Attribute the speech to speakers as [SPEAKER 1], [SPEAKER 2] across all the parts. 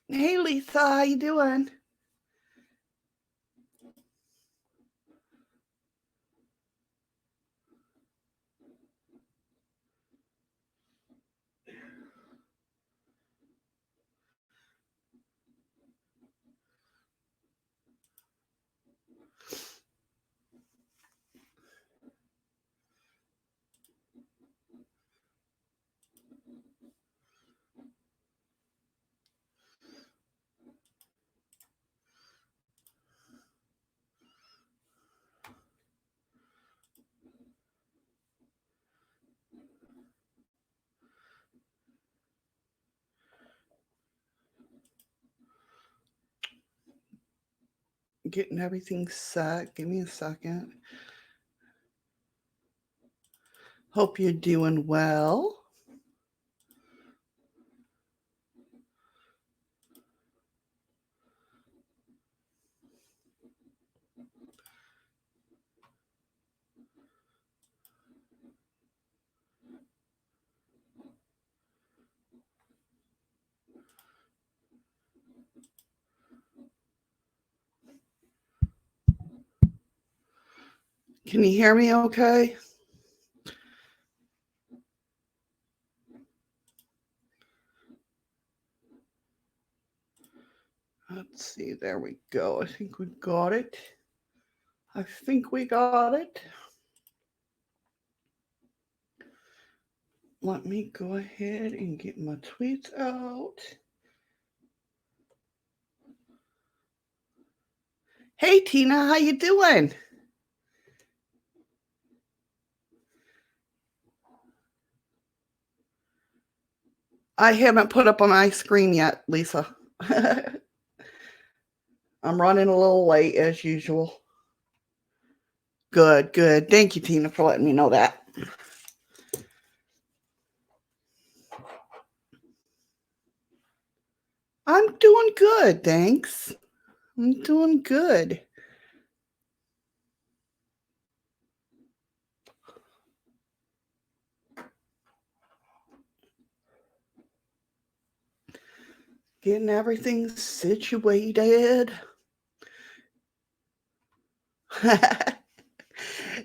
[SPEAKER 1] Hey, Lisa, how you doing? Getting everything set. Give me a second. Hope you're doing well. Can you hear me okay? Let's see. There we go. I think we got it. I think we got it. Let me go ahead and get my tweets out. Hey, Tina, how you doing? I haven't put up on my screen yet, Lisa. I'm running a little late as usual. Good, good. Thank you, Tina, for letting me know that. I'm doing good, thanks. I'm doing good. Getting everything situated.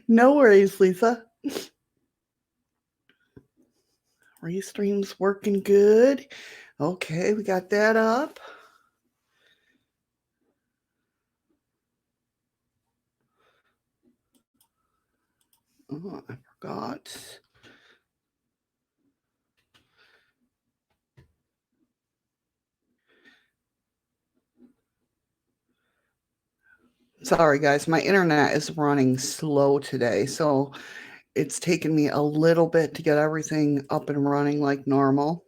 [SPEAKER 1] No worries, Lisa. Restream's working good. Okay, we got that up. Oh, I forgot. Sorry, guys. My internet is running slow today, so it's taken me a little bit to get everything up and running like normal.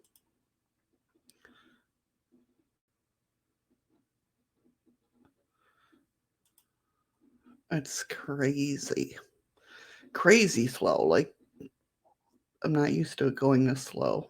[SPEAKER 1] It's crazy. Crazy slow. Like, I'm not used to it going this slow.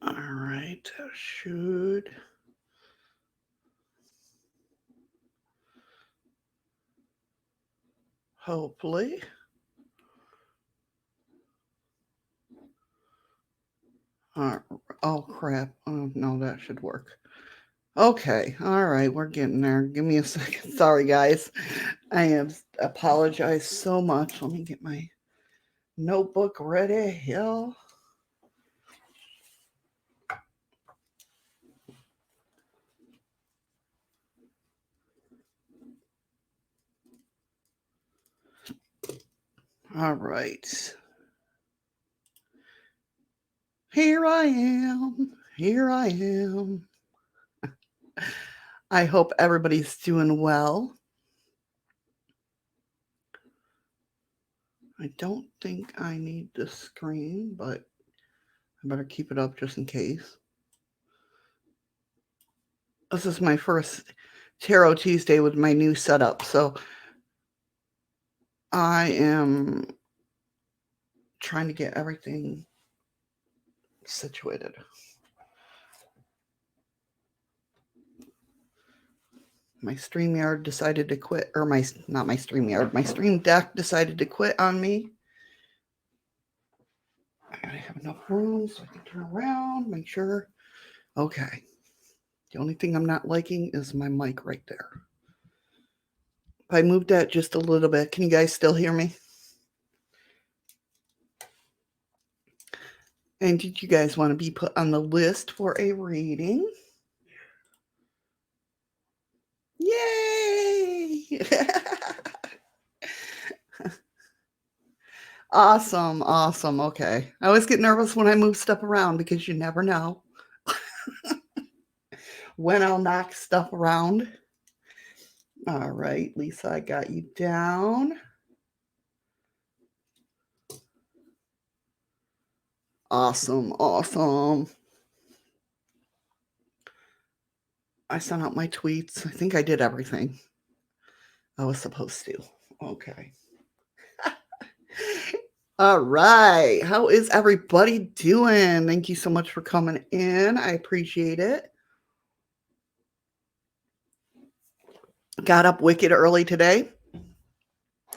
[SPEAKER 1] All right, should. Hopefully. Oh, crap. Oh, no, that should work. Okay. All right. We're getting there. Give me a second. Sorry, guys. Apologize so much. Let me get my notebook ready here. All right. Here I am. Here I am. I hope everybody's doing well. I don't think I need the screen, but I better keep it up just in case. This is my first Tarot Tuesday with my new setup, so I am trying to get everything situated. My StreamYard decided to quit, or not my StreamYard, my Stream Deck decided to quit on me. I gotta have enough room so I can turn around, make sure. Okay. The only thing I'm not liking is my mic right there. If I moved that just a little bit, can you guys still hear me? And did you guys want to be put on the list for a reading? Yay! Awesome, awesome. Okay. I always get nervous when I move stuff around because you never know when I'll knock stuff around. All right, Lisa, I got you down. Awesome, awesome. I sent out my tweets. I think I did everything I was supposed to. Okay. All right. How is everybody doing? Thank you so much for coming in. I appreciate it. Got up wicked early today.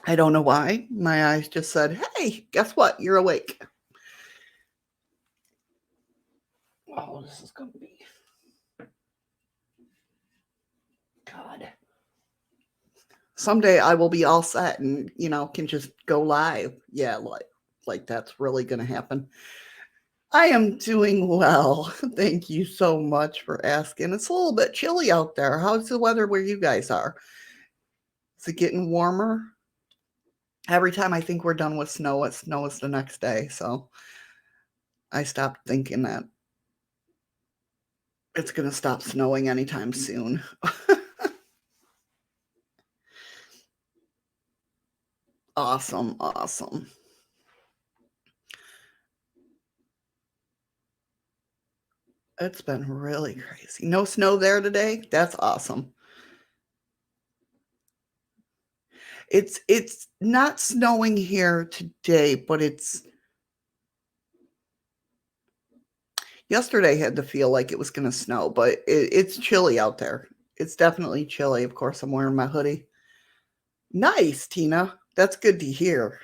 [SPEAKER 1] I don't know why. My eyes just said, hey, guess what? You're awake. Oh, this is going to be. God. Someday I will be all set and, can just go live. Yeah, like that's really going to happen. I am doing well. Thank you so much for asking. It's a little bit chilly out there. How's the weather where you guys are? Is it getting warmer? Every time I think we're done with snow, it snows the next day. So I stopped thinking that it's going to stop snowing anytime soon. Awesome. Awesome. It's been really crazy. No snow there today. That's awesome. It's not snowing here today, but yesterday had to feel like it was going to snow, but it's chilly out there. It's definitely chilly. Of course, I'm wearing my hoodie. Nice, Tina. That's good to hear.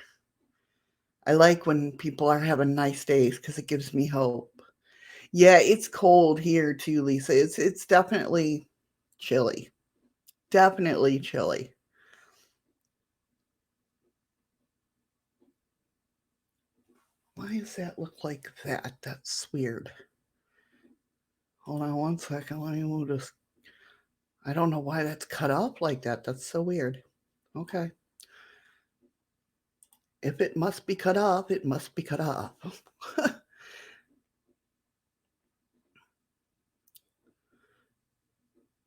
[SPEAKER 1] I like when people are having nice days because it gives me hope. Yeah, it's cold here too, Lisa. It's definitely chilly. Definitely chilly. Why does that look like that? That's weird. Hold on one second. Let me move this. I don't know why that's cut up like that. That's so weird. Okay. If it must be cut off, it must be cut off.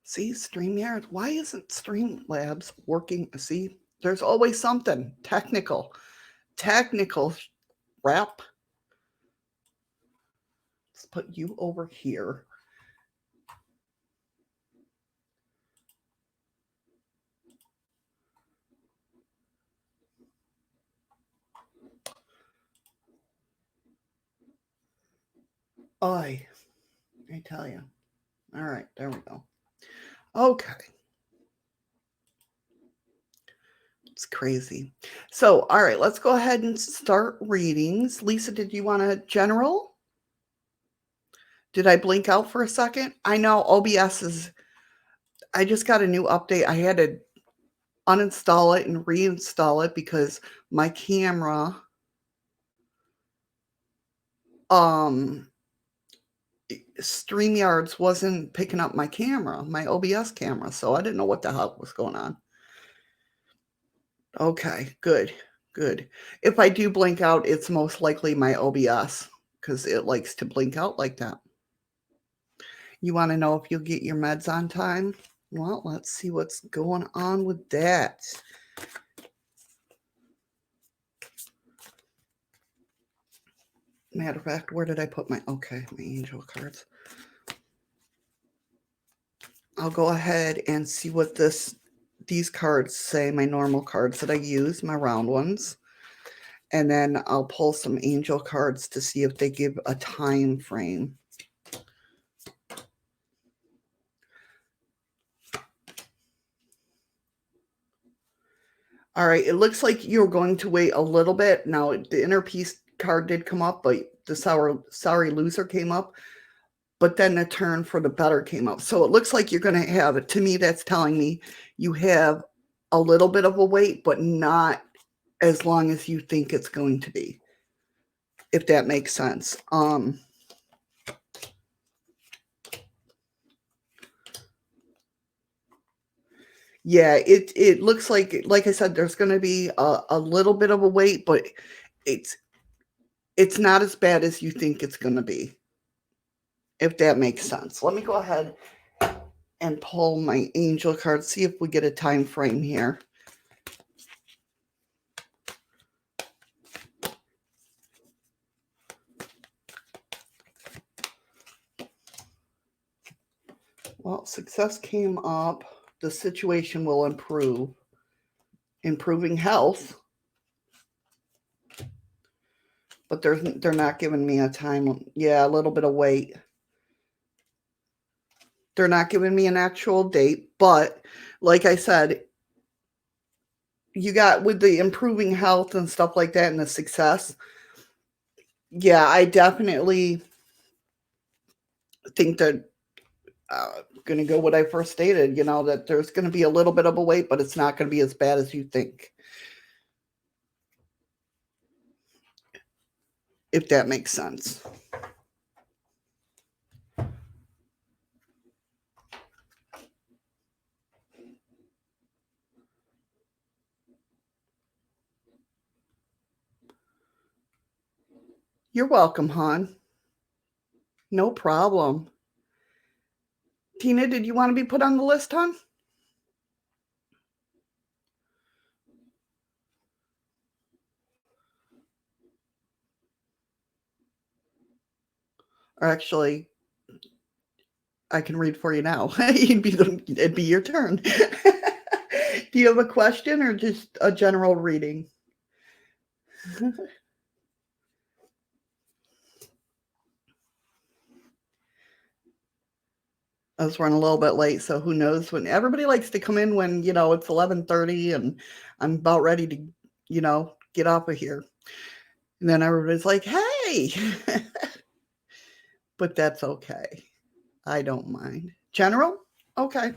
[SPEAKER 1] See, StreamYard. Why isn't Streamlabs working? See, there's always something technical. Technical wrap. Let's put you over here. I tell you. All right, there we go. Okay. It's crazy. So, all right, let's go ahead and start readings. Lisa, did you want a general? Did I blink out for a second? I know OBS is, I just got a new update. I had to uninstall it and reinstall it because my camera, StreamYards wasn't picking up my camera, my OBS camera. So I didn't know what the hell was going on. Okay, good, good. If I do blink out, it's most likely my OBS because it likes to blink out like that. You want to know if you'll get your meds on time? Well, let's see what's going on with that. Matter of fact, where did I put my angel cards? I'll go ahead and see what this these cards say my normal cards that I use, my round ones. And then I'll pull some angel cards to see if they give a time frame. All right, it looks like you're going to wait a little bit. Now, the inner peace card did come up, but the sorry loser came up. But then the turn for the better came up. So it looks like you're going to have, to me, that's telling me you have a little bit of a wait, but not as long as you think it's going to be, if that makes sense. Yeah, it looks like I said, there's going to be a little bit of a wait, but it's not as bad as you think it's going to be, if that makes sense. Let me go ahead and pull my angel card, see if we get a time frame here. Well, success came up. The situation will improve. Improving health. But they're not giving me a time. Yeah, a little bit of wait. They're not giving me an actual date, but like I said, you got with the improving health and stuff like that and the success. Yeah, I definitely think that going to go what I first stated, that there's going to be a little bit of a wait, but it's not going to be as bad as you think. If that makes sense. You're welcome, hon. No problem. Tina, did you want to be put on the list, hon? Or actually, I can read for you now. It'd be your turn. Do you have a question or just a general reading? I was running a little bit late, so who knows when everybody likes to come in when, it's 11:30 and I'm about ready to, get off of here. And then everybody's like, "Hey." But that's okay. I don't mind. General? Okay.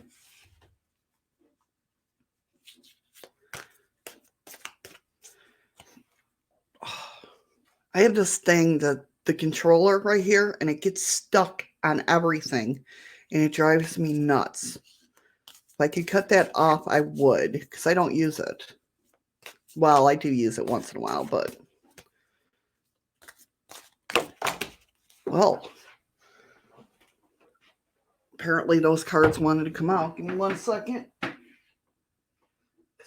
[SPEAKER 1] I have this thing, the controller right here, and it gets stuck on everything, and it drives me nuts. If I could cut that off, I would, because I don't use it. Well, I do use it once in a while, but... Well, apparently those cards wanted to come out. Give me 1 second. Because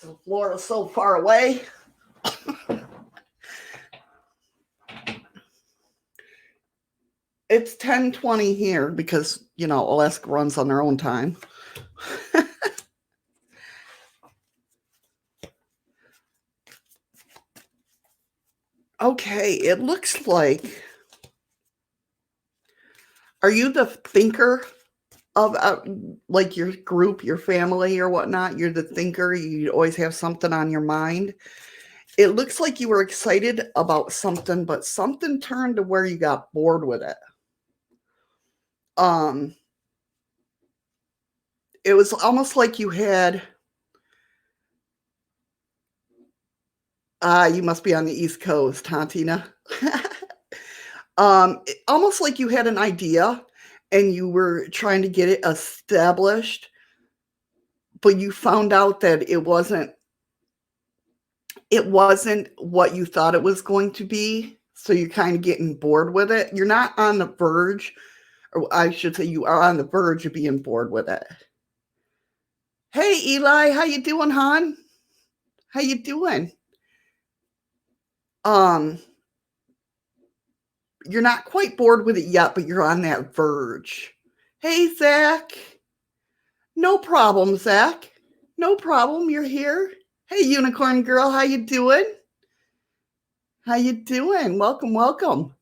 [SPEAKER 1] the floor is so far away. It's 10:20 here because, Alaska runs on their own time. Okay, it looks like... Are you the thinker of like your group, your family or whatnot? You're the thinker. You always have something on your mind. It looks like you were excited about something, but something turned to where you got bored with it. It was almost like you had... you must be on the East Coast, huh, Tina? Almost like you had an idea and you were trying to get it established, but you found out that it wasn't what you thought it was going to be. So you're kind of getting bored with it. You're not on the verge, or I should say you are on the verge of being bored with it. Hey, Eli, how you doing, hon? How you doing? You're not quite bored with it yet, but you're on that verge. Hey, Zach. No problem, Zach. No problem. You're here. Hey, unicorn girl, how you doing? How you doing? Welcome, welcome.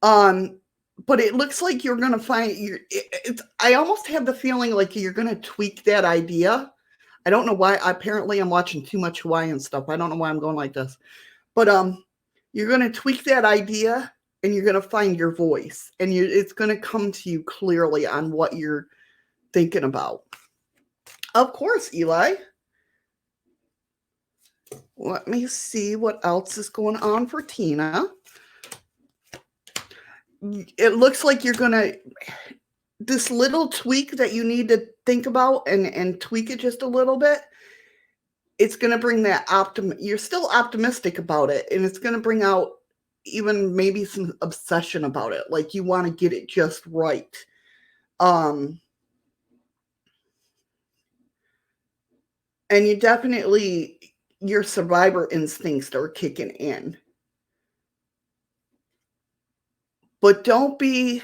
[SPEAKER 1] But it looks like you're gonna find it's. I almost have the feeling like you're gonna tweak that idea. I don't know why. Apparently, I'm watching too much Hawaiian stuff. I don't know why I'm going like this, but you're gonna tweak that idea, and you're gonna find your voice, and it's gonna come to you clearly on what you're thinking about. Of course, Eli. Let me see what else is going on for Tina. It looks like you're going to, this little tweak that you need to think about and tweak it just a little bit, it's going to bring that you're still optimistic about it, and it's going to bring out even maybe some obsession about it. Like you want to get it just right. And you definitely, your survivor instincts are kicking in. But don't be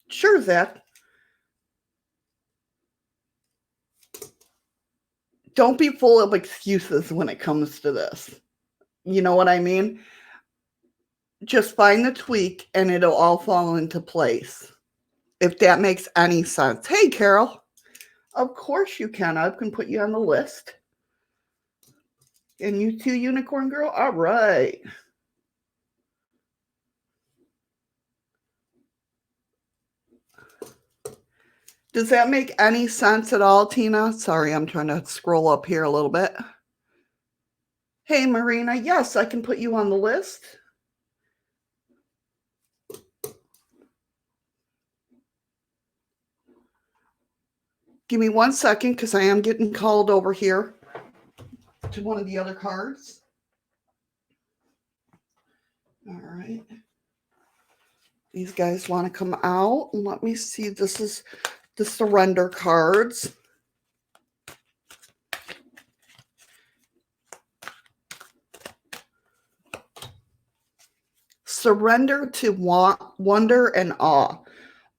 [SPEAKER 1] sure, Zach. Don't be full of excuses when it comes to this. You know what I mean? Just find the tweak and it'll all fall into place. If that makes any sense. Hey, Carol. Of course you can. I can put you on the list. And you too, unicorn girl? All right. Does that make any sense at all, Tina? Sorry, I'm trying to scroll up here a little bit. Hey, Marina. Yes, I can put you on the list. Give me 1 second because I am getting called over here to one of the other cards. All right. These guys want to come out. Let me see. This is the surrender cards. Surrender to wonder and awe.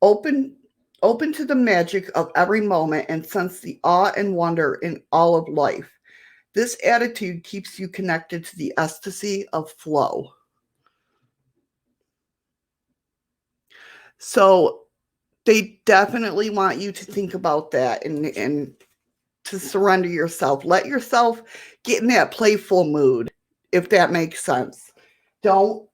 [SPEAKER 1] Open to the magic of every moment and sense the awe and wonder in all of life. This attitude keeps you connected to the ecstasy of flow. So they definitely want you to think about that and to surrender yourself. Let yourself get in that playful mood, if that makes sense. Don't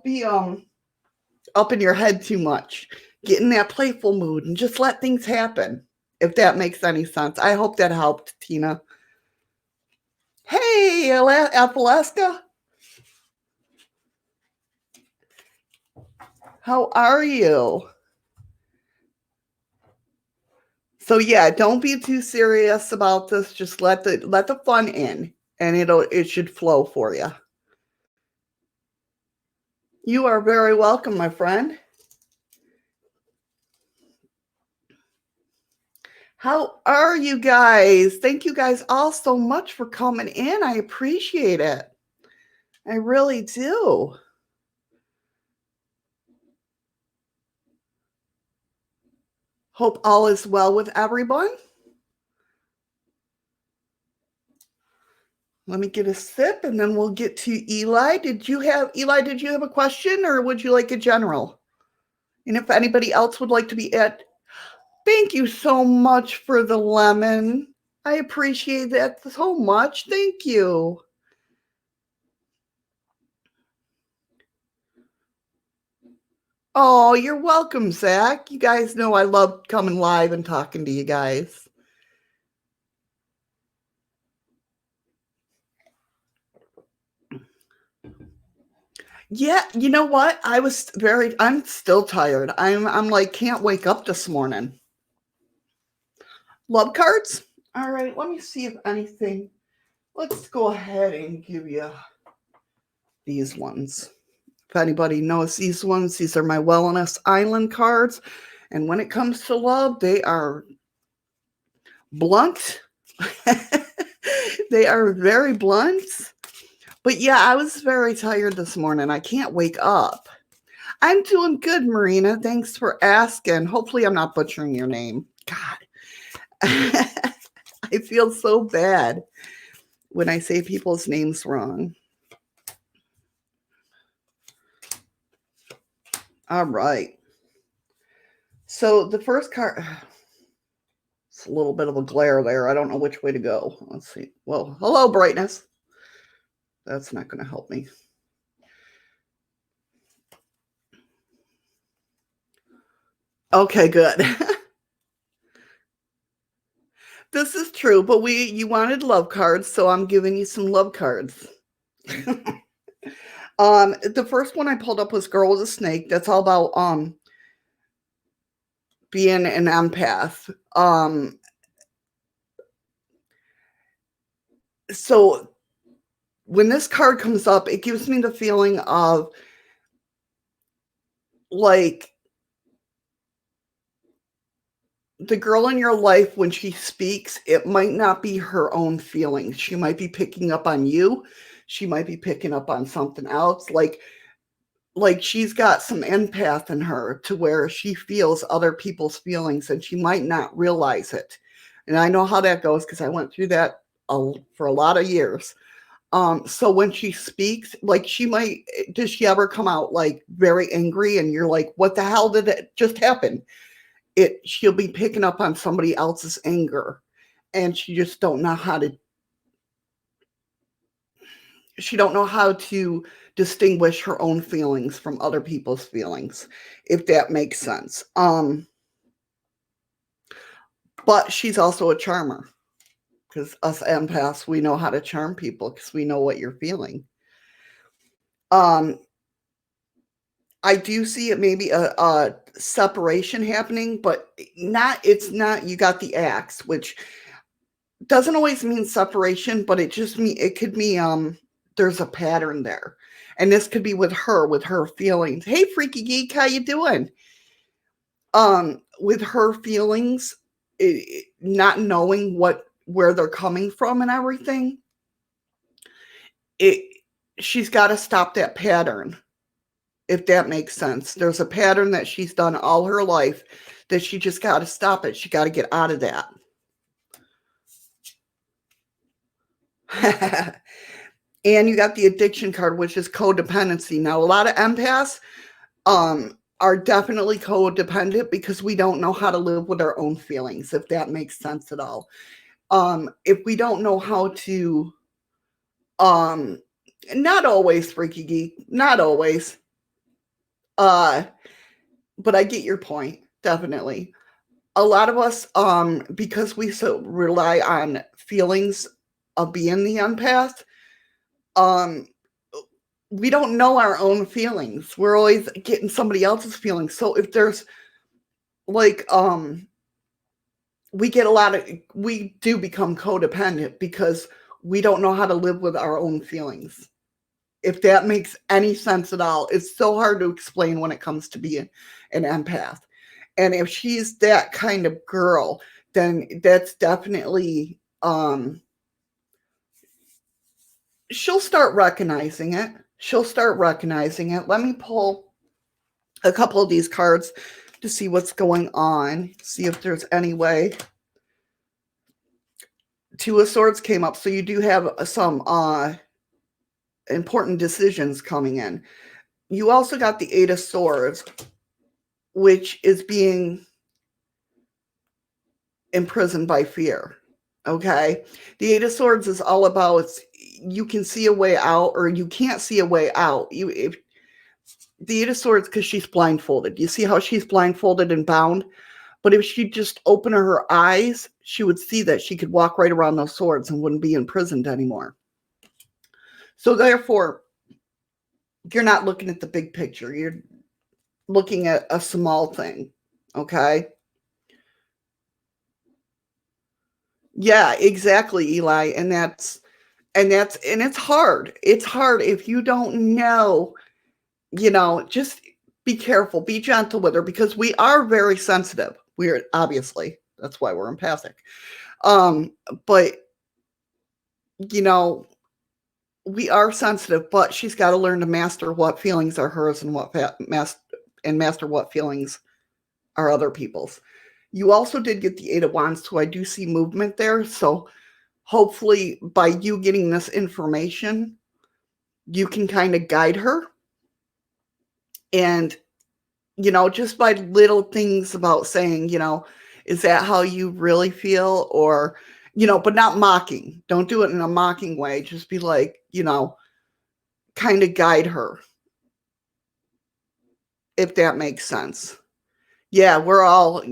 [SPEAKER 1] be up in your head too much. Get in that playful mood and just let things happen, if that makes any sense. I hope that helped, Tina. Hey, Appalaska. How are you? So yeah, don't be too serious about this. Just let the fun in, and it should flow for you. You are very welcome, my friend. How are you guys? Thank you guys all so much for coming in. I appreciate it. I really do. Hope all is well with everyone. Let me get a sip and then we'll get to Eli. Did you have a question or would you like a general? And if anybody else would like to be at, thank you so much for the lemon. I appreciate that so much. Thank you. Oh, you're welcome, Zach. You guys know I love coming live and talking to you guys. Yeah, you know what? I'm still tired. I'm like, can't wake up this morning. Love cards? All right, let me see if anything. Let's go ahead and give you these ones. If anybody knows these ones, these are my Wellness Island cards. And when it comes to love, they are blunt. They are very blunt. But yeah, I was very tired this morning. I can't wake up. I'm doing good, Marina. Thanks for asking. Hopefully, I'm not butchering your name. God, I feel so bad when I say people's names wrong. All right. So the first card, it's a little bit of a glare there. I don't know which way to go. Let's see. Well, hello, brightness. That's not going to help me. Okay, good. This is true, but you wanted love cards, so I'm giving you some love cards. The first one I pulled up was Girl with a Snake. That's all about being an empath. So when this card comes up, it gives me the feeling of like the girl in your life, when she speaks, it might not be her own feelings. She might be picking up on you. She might be picking up on something else. Like she's got some empath in her to where she feels other people's feelings and she might not realize it. And I know how that goes because I went through that for a lot of years. So when she speaks, like does she ever come out like very angry and you're like, what the hell did it just happen? She'll be picking up on somebody else's anger and she don't know how to distinguish her own feelings from other people's feelings, if that makes sense. But she's also a charmer because us empaths, we know how to charm people because we know what you're feeling. I do see it maybe a separation happening, but it's not, you got the axe, which doesn't always mean separation, but it could mean there's a pattern there. And this could be with her feelings. Hey, Freaky Geek, how you doing? With her feelings, not knowing where they're coming from and everything, she's got to stop that pattern, if that makes sense. There's a pattern that she's done all her life that she just got to stop it. She got to get out of that. And you got the addiction card, which is codependency. Now, a lot of empaths are definitely codependent because we don't know how to live with our own feelings, if that makes sense at all. If we don't know how to, not always, Freaky Geek, not always. But I get your point, definitely. A lot of us, because we so rely on feelings of being the empath, we don't know our own feelings. We're always getting somebody else's feelings. So if there's like, we do become codependent because we don't know how to live with our own feelings. If that makes any sense at all, it's so hard to explain when it comes to being an empath. And if she's that kind of girl, then that's definitely, she'll start recognizing it. Let me pull a couple of these cards to see what's going on, see if there's any way. Two of Swords came up, so you do have some important decisions coming in. You also got the Eight of Swords, which is being imprisoned by fear. Okay. The Eight of Swords is all about you can see a way out or you can't see a way out. If the Eight of Swords, because she's blindfolded. You see how she's blindfolded and bound? But if she just opened her eyes, she would see that she could walk right around those swords and wouldn't be imprisoned anymore. So therefore, you're not looking at the big picture. You're looking at a small thing. Okay. Yeah, exactly, Eli. And it's hard. It's hard if you don't know, just be careful, be gentle with her because we are very sensitive. We're obviously, that's why we're empathic. But we are sensitive, but she's got to learn to master what feelings are hers and what and master what feelings are other people's. You also did get the Eight of Wands, so I do see movement there. So hopefully by you getting this information, you can kind of guide her. And, just by little things about saying, is that how you really feel? Or, but not mocking. Don't do it in a mocking way. Just be like, kind of guide her. If that makes sense. Yeah, we're all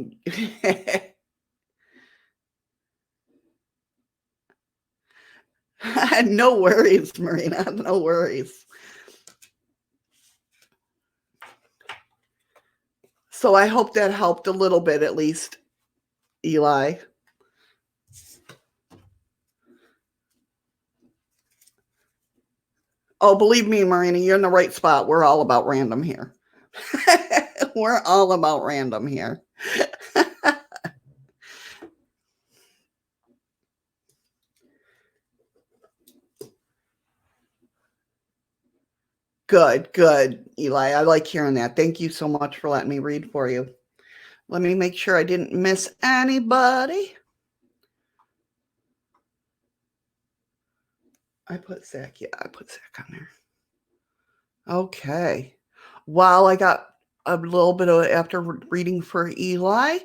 [SPEAKER 1] no worries, Marina. No worries. So I hope that helped a little bit, at least, Eli. Oh, believe me, Marina, you're in the right spot. We're all about random here. We're all about random here. Good, Eli. I like hearing that. Thank you so much for letting me read for you. Let me make sure I didn't miss anybody. I put Zach on there. Okay. While I got a little bit of after reading for Eli,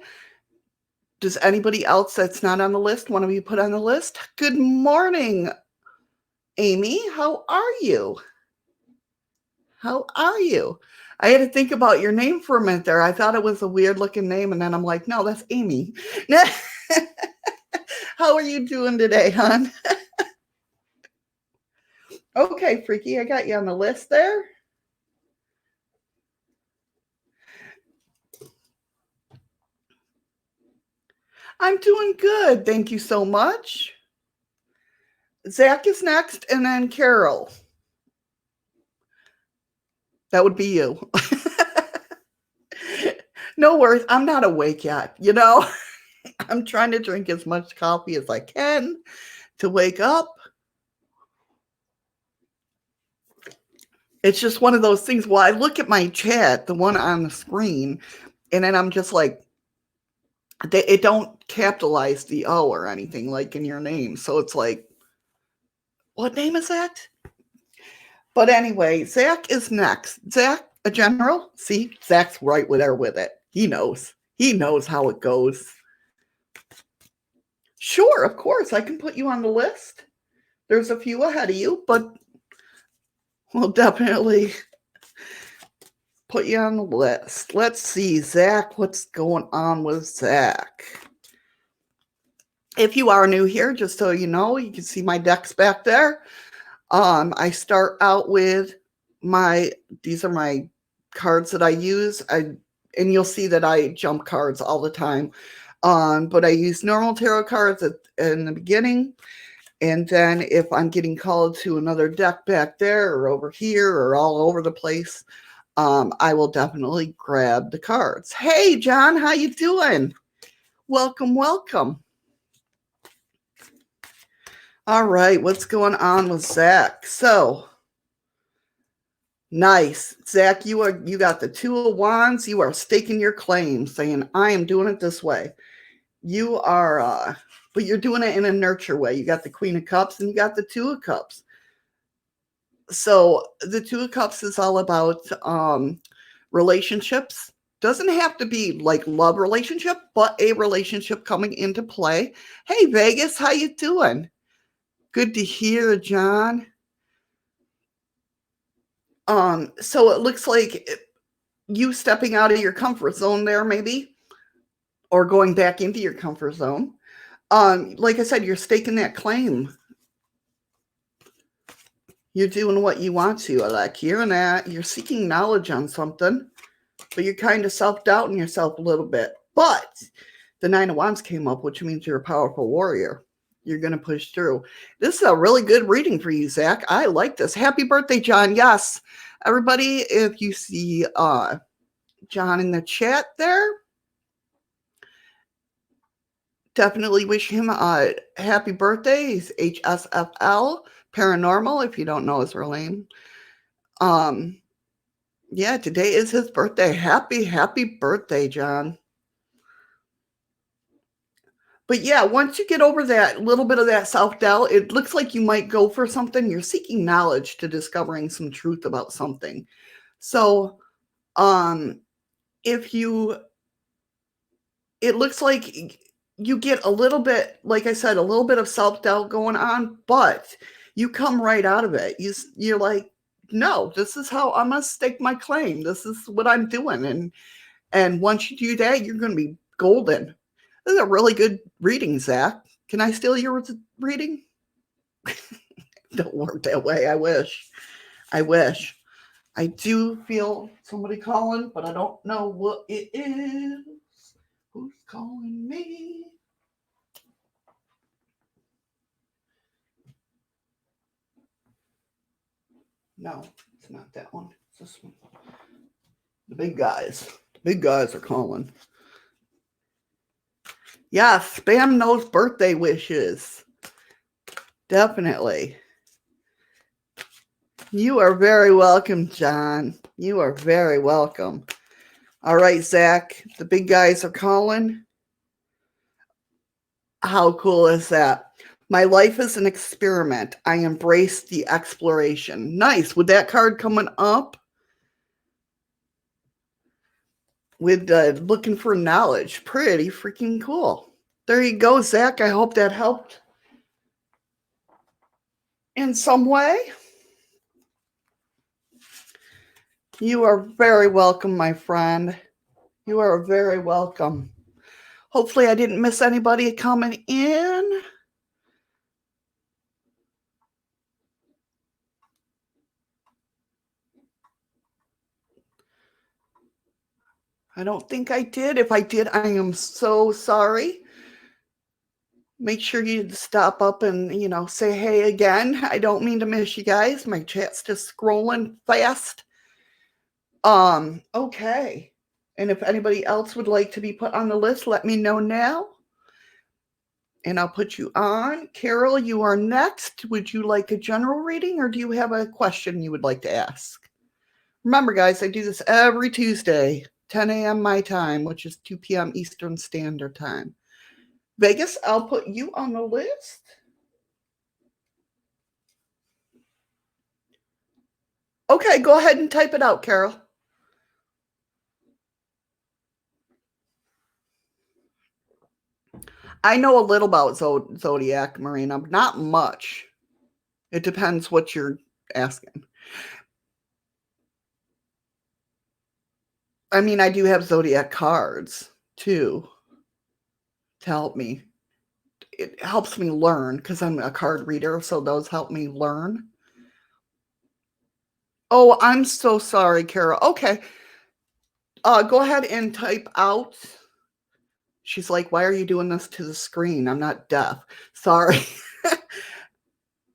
[SPEAKER 1] does anybody else that's not on the list want to be put on the list? Good morning, Amy. How are you? How are you? I had to think about your name for a minute there. I thought it was a weird looking name, and then I'm like, no, that's Amy. How are you doing today, hon? Okay, Freaky, I got you on the list there. I'm doing good. Thank you so much. Zach is next, and then Carol. That would be you. No worries. I'm not awake yet. I'm trying to drink as much coffee as I can to wake up. It's just one of those things. Well, I look at my chat, the one on the screen, and then I'm just like, it don't capitalize the O or anything like in your name. So it's like, what name is that? But anyway, Zach is next. Zach, a general. See, Zach's right there with it. He knows. He knows how it goes. Sure, of course. I can put you on the list. There's a few ahead of you, but we'll definitely put you on the list. Let's see, Zach, what's going on with Zach? If you are new here, just so you know, you can see my decks back there. I start out with these are my cards that I use. And you'll see that I jump cards all the time. But I use normal tarot cards in the beginning. And then if I'm getting called to another deck back there or over here or all over the place, I will definitely grab the cards. Hey, John, how you doing? Welcome, welcome. All right, what's going on with Zach? So, nice. Zach, you got the Two of Wands. You are staking your claim, saying, I am doing it this way. You are, but you're doing it in a nurture way. You got the Queen of Cups and you got the Two of Cups. So the Two of Cups is all about relationships. Doesn't have to be like love relationship, but a relationship coming into play. Hey, Vegas, how you doing? Good to hear, John. So it looks like you stepping out of your comfort zone there, maybe, or going back into your comfort zone. Like I said, you're staking that claim. You're doing what you want to. I like hearing that. You're seeking knowledge on something, but you're kind of self-doubting yourself a little bit. But the Nine of Wands came up, which means you're a powerful warrior. You're going to push through. This is a really good reading for you, Zach. I like this. Happy birthday, John. Yes. Everybody, if you see John in the chat there, definitely wish him a happy birthday. He's HSFL Paranormal, if you don't know his real name. Yeah, today is his birthday. Happy, happy birthday, John. But yeah, once you get over that little bit of that self-doubt, it looks like you might go for something. You're seeking knowledge to discovering some truth about something. So, if you it looks like you get a little bit, like I said, a little bit of self-doubt going on, but you come right out of it. You're like, "No, this is how I'm gonna stake my claim. This is what I'm doing." And once you do that, you're gonna be golden. This is a really good reading, Zach. Can I steal your reading? Don't work that way. I wish. I wish. I do feel somebody calling, but I don't know what it is. Who's calling me? No, it's not that one. It's this one. The big guys. The big guys are calling. Yeah, spam those birthday wishes. Definitely. You are very welcome, John. You are very welcome. All right, Zach, the big guys are calling. How cool is that? My life is an experiment. I embrace the exploration. Nice. With that card coming up, with looking for knowledge. Pretty freaking cool. There you go, Zach. I hope that helped in some way. You are very welcome, my friend. You are very welcome. Hopefully I didn't miss anybody coming in. I don't think I did. If I did, I am so sorry. Make sure you stop up and, say hey again. I don't mean to miss you guys. My chat's just scrolling fast. Okay. And if anybody else would like to be put on the list, let me know now. And I'll put you on. Carol, you are next. Would you like a general reading or do you have a question you would like to ask? Remember, guys, I do this every Tuesday, 10 a.m. my time, which is 2 p.m. Eastern Standard Time. Vegas, I'll put you on the list. Okay, go ahead and type it out, Carol. I know a little about Zodiac, Marina, not much. It depends what you're asking. I mean, I do have Zodiac cards, too, to help me. It helps me learn because I'm a card reader, so those help me learn. Oh, I'm so sorry, Carol. Okay. Go ahead and type out. She's like, why are you doing this to the screen? I'm not deaf. Sorry.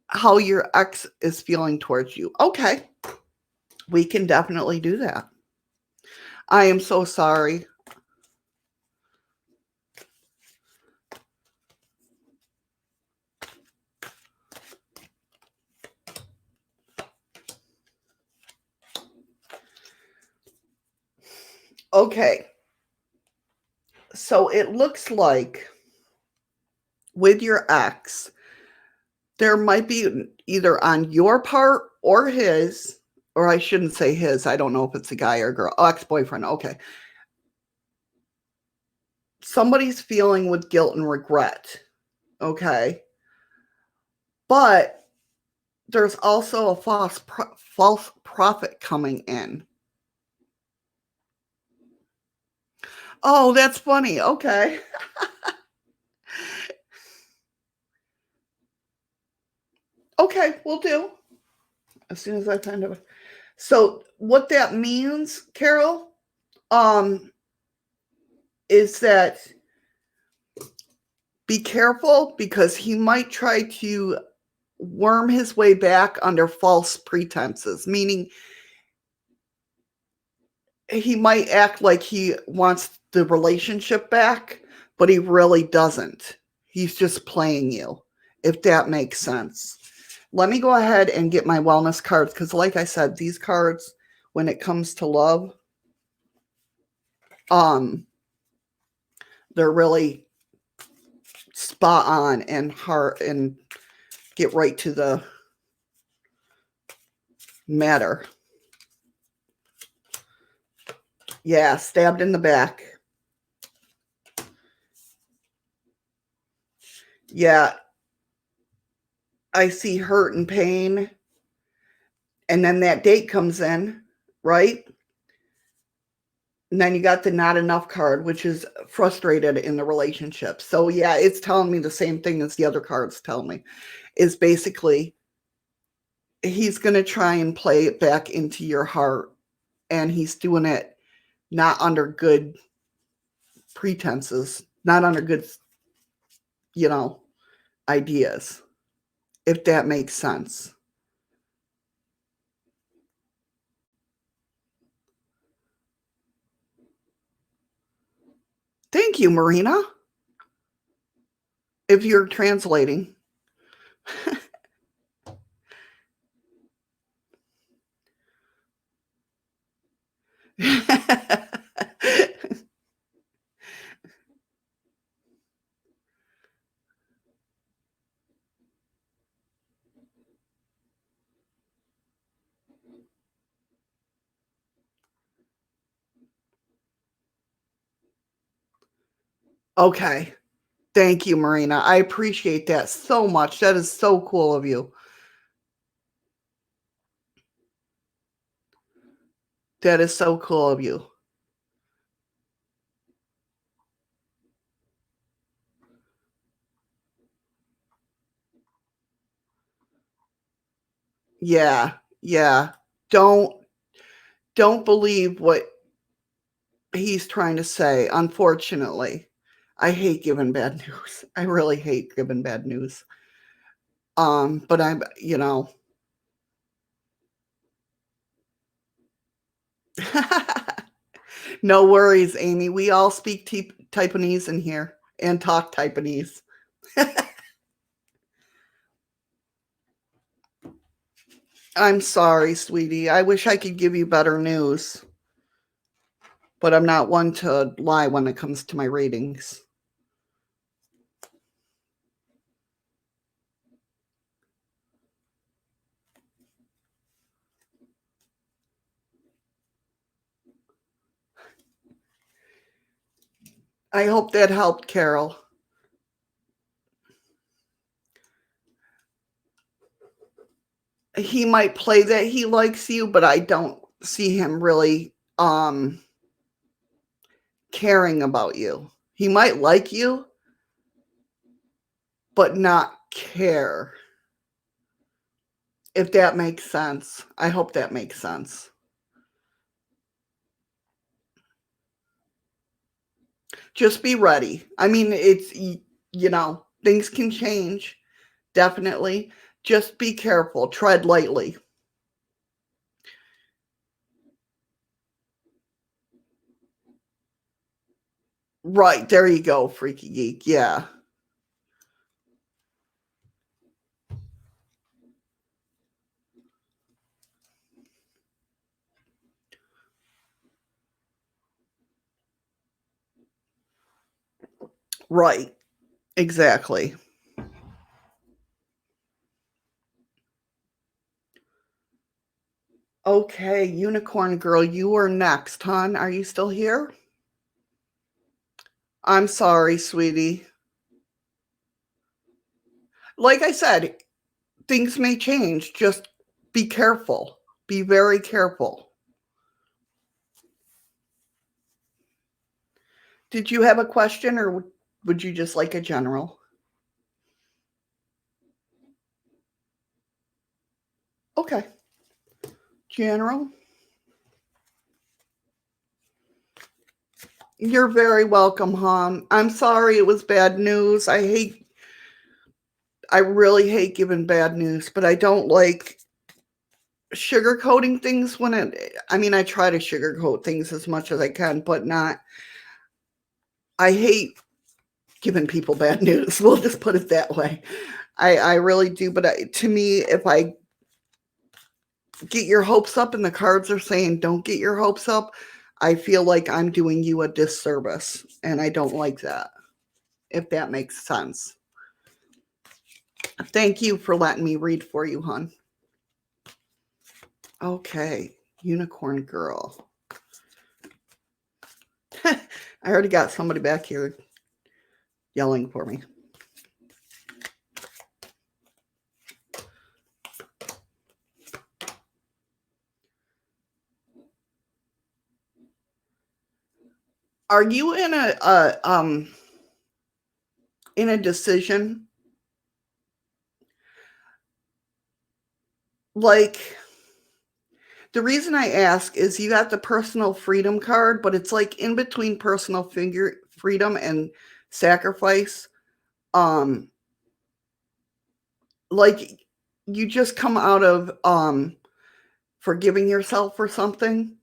[SPEAKER 1] How your ex is feeling towards you. Okay. We can definitely do that. I am so sorry. Okay. So it looks like with your ex, there might be either on your part or his, or I shouldn't say his. I don't know if it's a guy or a girl. Oh, ex-boyfriend. Okay. Somebody's feeling with guilt and regret. Okay. But there's also a false prophet coming in. Oh, that's funny. Okay. Okay, we'll do. As soon as I find out. So what that means, Carol, is that be careful because he might try to worm his way back under false pretenses, meaning he might act like he wants the relationship back, but he really doesn't. He's just playing you, if that makes sense. Let me go ahead and get my wellness cards because, like I said, these cards when it comes to love. They're really spot on and hard and get right to the matter. Yeah, stabbed in the back. Yeah, I see hurt and pain. And then that date comes in, right? And then you got the not enough card, which is frustrated in the relationship. So yeah, it's telling me the same thing as the other cards tell me. Is basically he's going to try and play it back into your heart, and he's doing it not under good pretenses, not under good, ideas, if that makes sense. Thank you, Marina, if you're translating. Okay. Thank you, Marina. I appreciate that so much. That is so cool of you. That is so cool of you. Yeah. Yeah. Don't don't believe what he's trying to say, unfortunately. I hate giving bad news. I really hate giving bad news. But no worries, Amy. We all speak Taiwanese in here and talk Taiwanese. I'm sorry, sweetie. I wish I could give you better news, but I'm not one to lie when it comes to my ratings. I hope that helped, Carol. He might play that he likes you, but I don't see him really caring about you. He might like you, but not care. If that makes sense. I hope that makes sense. Just be ready. I mean, things can change, definitely. Just be careful, tread lightly. Right, there you go, freaky geek. Yeah. Right. Exactly. Okay, Unicorn Girl, you are next, hon. Are you still here? I'm sorry, sweetie. Like I said, things may change. Just be careful. Be very careful. Did you have a question, or would you just like a general? Okay. General? You're very welcome, hon. I'm sorry it was bad news. I really hate giving bad news, but I don't like sugarcoating things I try to sugarcoat things as much as I can, but not. I hate giving people bad news. We'll just put it that way. I really do, but to me, if I get your hopes up, and the cards are saying don't get your hopes up, I feel like I'm doing you a disservice, and I don't like that, if that makes sense. Thank you for letting me read for you, hon. Okay, Unicorn Girl. I already got somebody back here yelling for me. Are you in a decision? Like, the reason I ask is you got the personal freedom card, but it's like in between personal freedom and sacrifice. Like you just come out of forgiving yourself for something,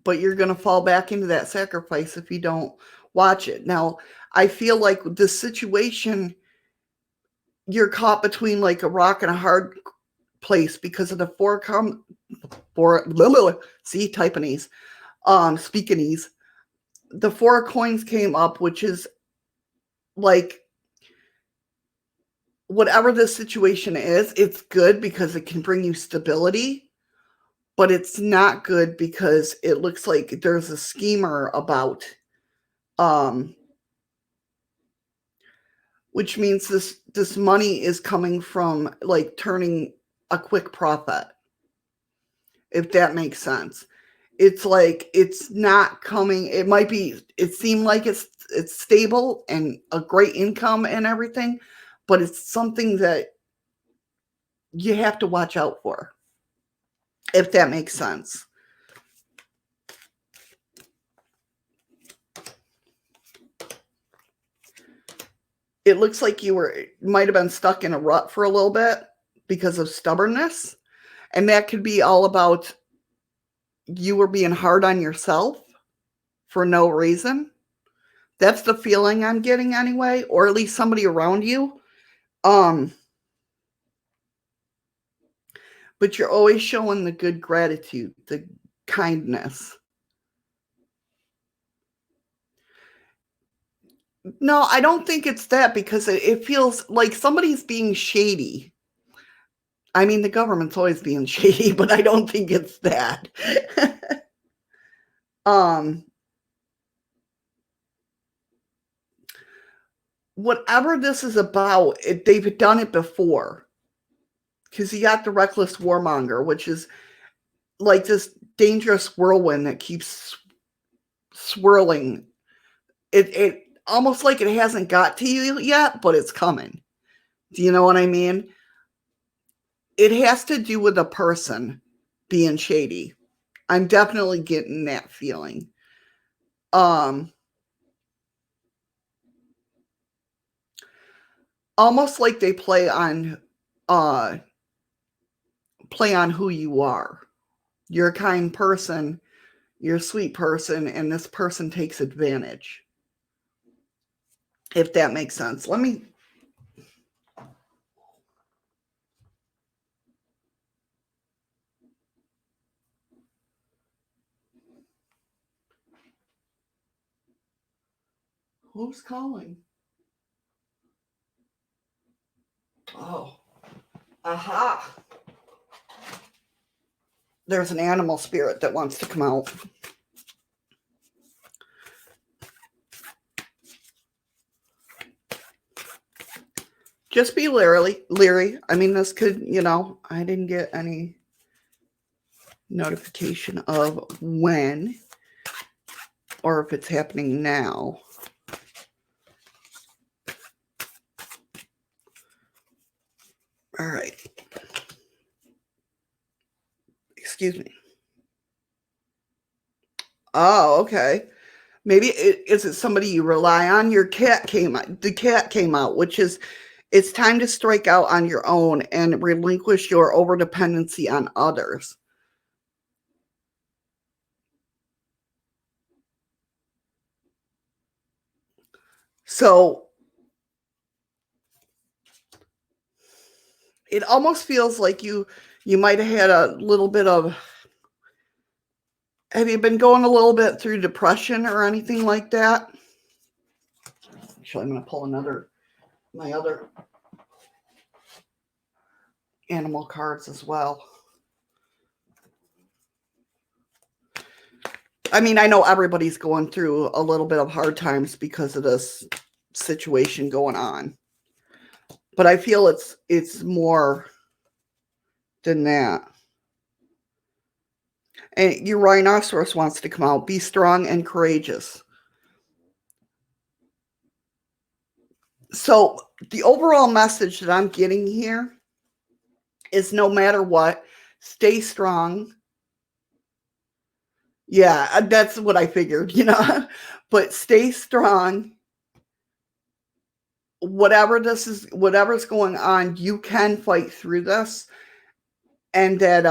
[SPEAKER 1] but you're going to fall back into that sacrifice if you don't watch it. Now, I feel like the situation, you're caught between like a rock and a hard place because of the see, Taiwanese, speakinese. The 4 of coins came up, which is like whatever the situation is, it's good because it can bring you stability, but it's not good because it looks like there's a schemer about, which means this money is coming from like turning a quick profit, if that makes sense. It's like it's not coming. It seemed like it's stable and a great income and everything, but it's something that you have to watch out for, if that makes sense. It looks like you might have been stuck in a rut for a little bit because of stubbornness. And that could be all about you were being hard on yourself for no reason. That's the feeling I'm getting anyway, or at least somebody around you. But you're always showing the good gratitude, the kindness. No, I don't think it's that because it feels like somebody's being shady. I mean, the government's always being shady, but I don't think it's that. Whatever this is about, they've done it before. Because you got the reckless warmonger, which is like this dangerous whirlwind that keeps swirling. It almost like it hasn't got to you yet, but it's coming. Do you know what I mean? It has to do with a person being shady. I'm definitely getting that feeling. Almost like they play on who you are. You're a kind person, you're a sweet person, and this person takes advantage. If that makes sense. Let me. Who's calling? Oh. Aha. There's an animal spirit that wants to come out. Just be leery. I mean, this could, I didn't get any notification of when or if it's happening now. All right. Excuse me. Oh, okay. Maybe is it somebody you rely on? Your cat came out. The cat came out, which is it's time to strike out on your own and relinquish your overdependency on others. So it almost feels like you You might have had a little bit of, have you been going a little bit through depression or anything like that? Actually, I'm going to pull my other animal cards as well. I mean, I know everybody's going through a little bit of hard times because of this situation going on. But I feel it's more than that. And your rhinoceros wants to come out. Be strong and courageous. So the overall message that I'm getting here is no matter what, stay strong. Yeah, that's what I figured, but stay strong. Whatever's going on, you can fight through this. And that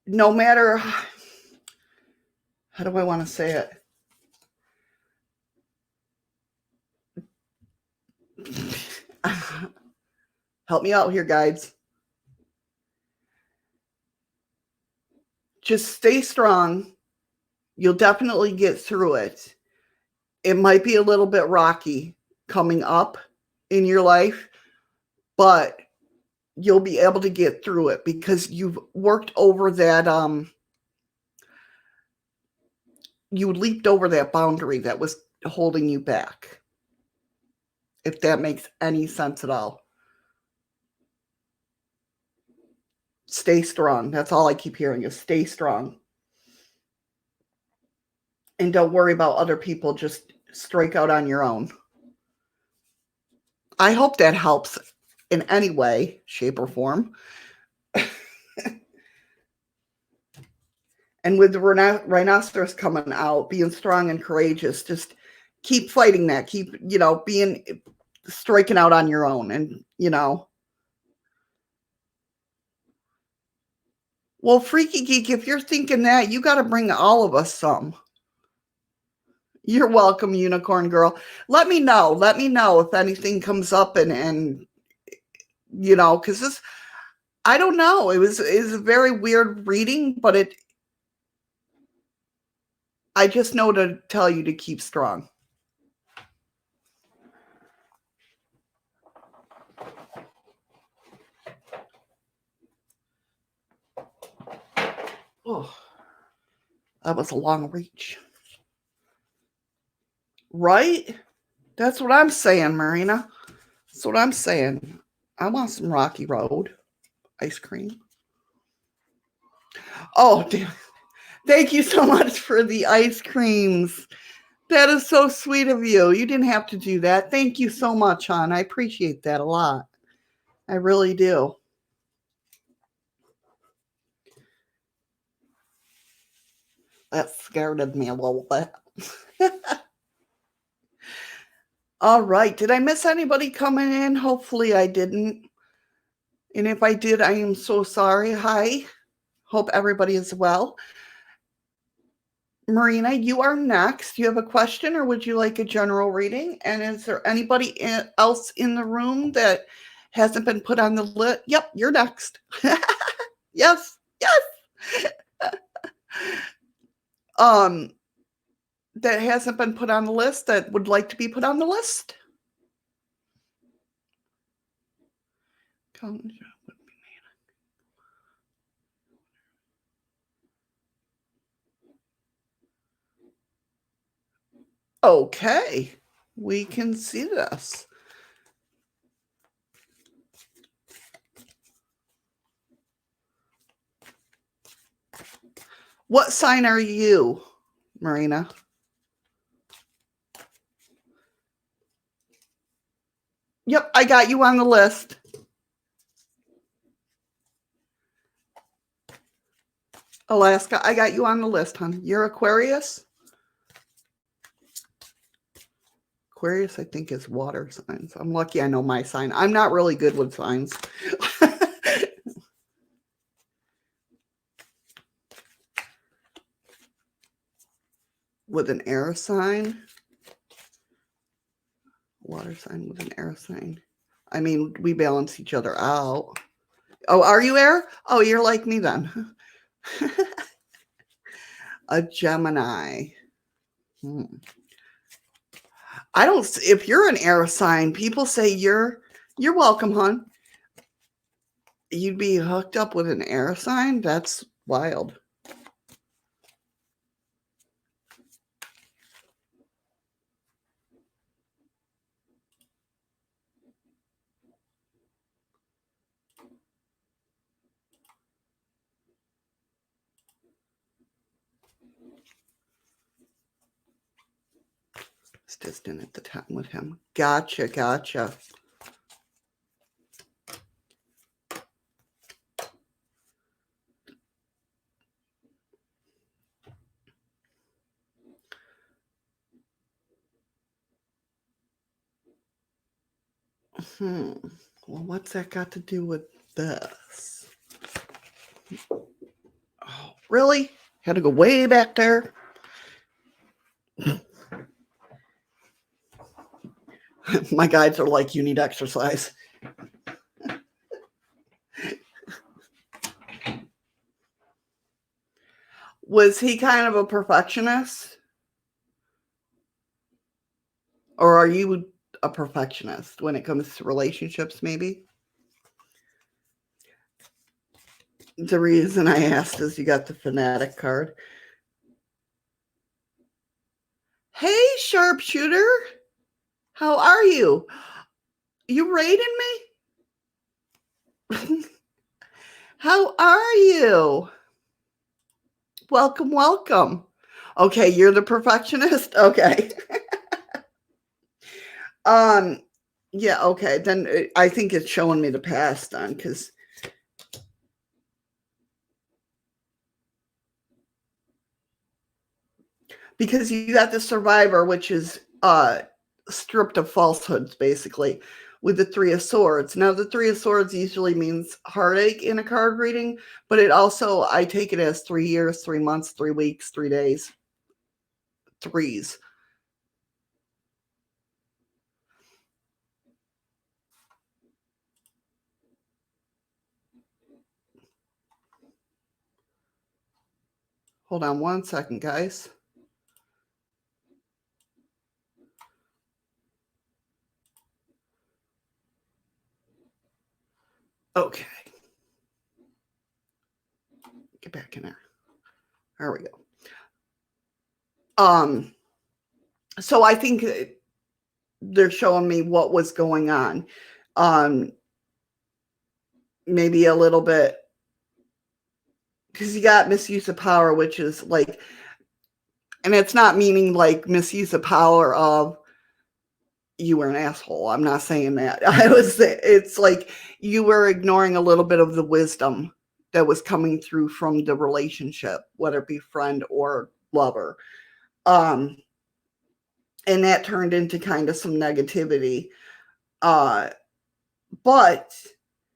[SPEAKER 1] no matter, how do I want to say it? Help me out here, guys. Just stay strong. You'll definitely get through it. It might be a little bit rocky coming up in your life, but you'll be able to get through it because you've worked over that you leaped over that boundary that was holding you back. If that makes any sense at all. Stay strong. That's all I keep hearing is stay strong. And don't worry about other people. Just strike out on your own. I hope that helps in any way, shape, or form. And with the rhinoceros coming out, being strong and courageous, just keep fighting that. Keep, striking out on your own. And, Well, Freaky Geek, if you're thinking that, you got to bring all of us some. You're welcome, Unicorn Girl. Let me know. Let me know if anything comes up and because this, I don't know. It was a very weird reading, but I just know to tell you to keep strong. Oh, that was a long reach. Right? That's what I'm saying, Marina. That's what I'm saying. I want some Rocky Road ice cream. Oh, damn. Thank you so much for the ice creams. That is so sweet of you. You didn't have to do that. Thank you so much, hon. I appreciate that a lot. I really do. That scared me a little bit. All right. Did I miss anybody coming in? Hopefully I didn't. And if I did, I am so sorry. Hi. Hope everybody is well. Marina, you are next. Do you have a question or would you like a general reading? And is there anybody else in the room that hasn't been put on the list? Yep, you're next. Yes, yes. That hasn't been put on the list that would like to be put on the list? Okay, we can see this. What sign are you, Marina? Yep, I got you on the list. Alaska, I got you on the list, hon. You're Aquarius? Aquarius, I think, is water signs. I'm lucky I know my sign. I'm not really good with signs. With an air sign. Water sign with an air sign. I mean, we balance each other out. Oh, are you air? Oh, you're like me then. A Gemini. I don't. If you're an air sign, people say you're welcome, hon. You'd be hooked up with an air sign? That's wild. It's distant at the time with him. Gotcha. Well, what's that got to do with this? Oh, really? Had to go way back there? My guides are like, you need exercise. Was he kind of a perfectionist? Or are you a perfectionist when it comes to relationships, maybe? The reason I asked is you got the fanatic card. Hey, sharpshooter. How are you? You raiding me? How are you? Welcome. Okay, you're the perfectionist? Okay. Yeah, okay. Then I think it's showing me the past then, because you got the survivor, which is stripped of falsehoods, basically, with the Three of Swords. Now, the Three of Swords usually means heartache in a card reading, but it also, I take it as 3 years, 3 months, 3 weeks, 3 days, threes. Hold on 1 second, guys. Okay. Get back in there. There we go. So I think they're showing me what was going on. Maybe a little bit, because you got misuse of power, which is like, and it's not meaning like misuse of power of you were an asshole. I'm not saying that. It's like you were ignoring a little bit of the wisdom that was coming through from the relationship, whether it be friend or lover. And that turned into kind of some negativity. But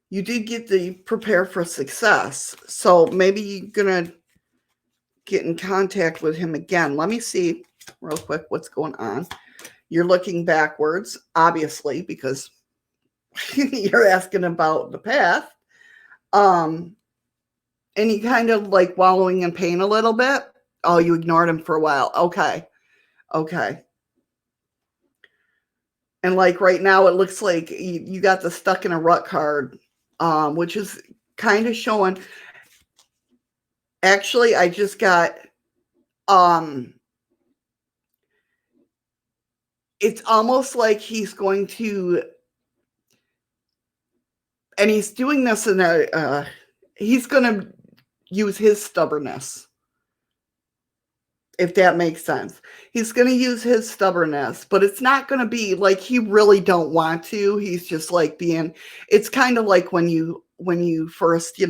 [SPEAKER 1] you did get the prepare for success. So maybe you're going to get in contact with him again. Let me see real quick what's going on. You're looking backwards, obviously, because you're asking about the path. And you kind of like wallowing in pain a little bit. Oh, you ignored him for a while. Okay. And like right now, it looks like you got the stuck in a rut card, which is kind of showing. Actually, I just got it's almost like he's going to, and he's doing this in a he's going to use his stubbornness, if that makes sense. He's going to use his stubbornness, but it's not going to be like he really don't want to. He's just like being, it's kind of like when you first,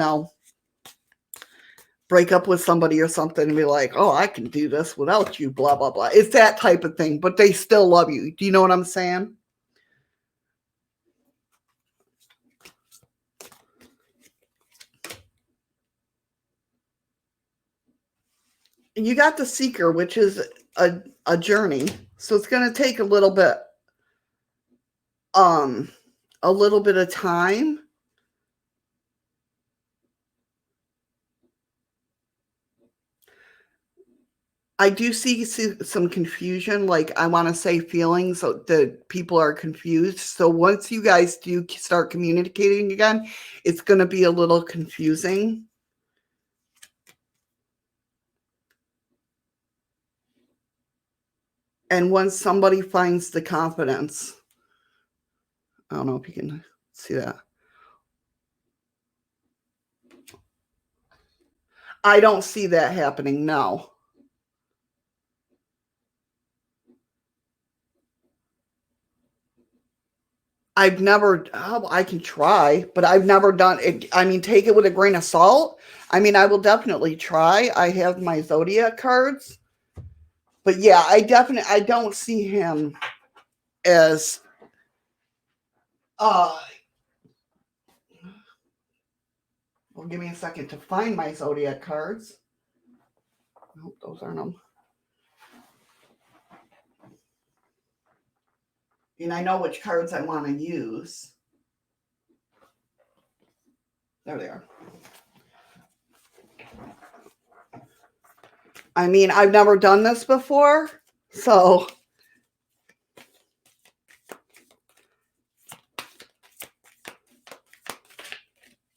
[SPEAKER 1] break up with somebody or something and be like, oh, I can do this without you, blah, blah, blah. It's that type of thing, but they still love you. Do you know what I'm saying? You got the Seeker, which is a journey. So it's going to take a little bit a little bit of time. I do see some confusion, like, I wanna say feelings, so that people are confused, so once you guys do start communicating again, it's gonna be a little confusing. And once somebody finds the confidence, I don't know if you can see that. I don't see that happening, no. I've never I can try, but I've never done it. I mean, take it with a grain of salt. I mean, I will definitely try. I have my zodiac cards. But yeah, I don't see him as uh well, give me a second to find my zodiac cards. Nope, those aren't them. And I know which cards I want to use. There they are. I mean, I've never done this before, so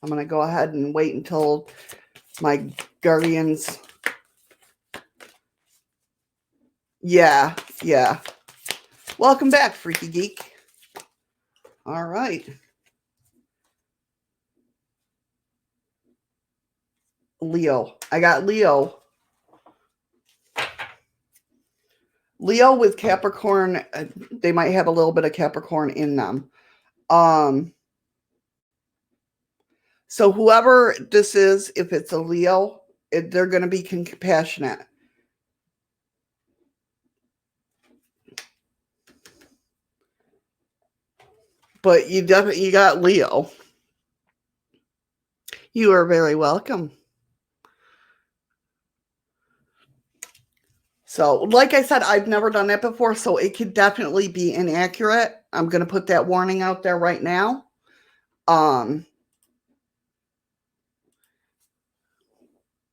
[SPEAKER 1] I'm going to go ahead and wait until my guardians. Yeah, yeah. Welcome back, Freaky Geek. All right. Leo. I got Leo. Leo with Capricorn, they might have a little bit of Capricorn in them. So whoever this is, if it's a Leo, they're going to be compassionate. But you got Leo. You are very welcome. So, like I said, I've never done that before, so it could definitely be inaccurate. I'm going to put that warning out there right now.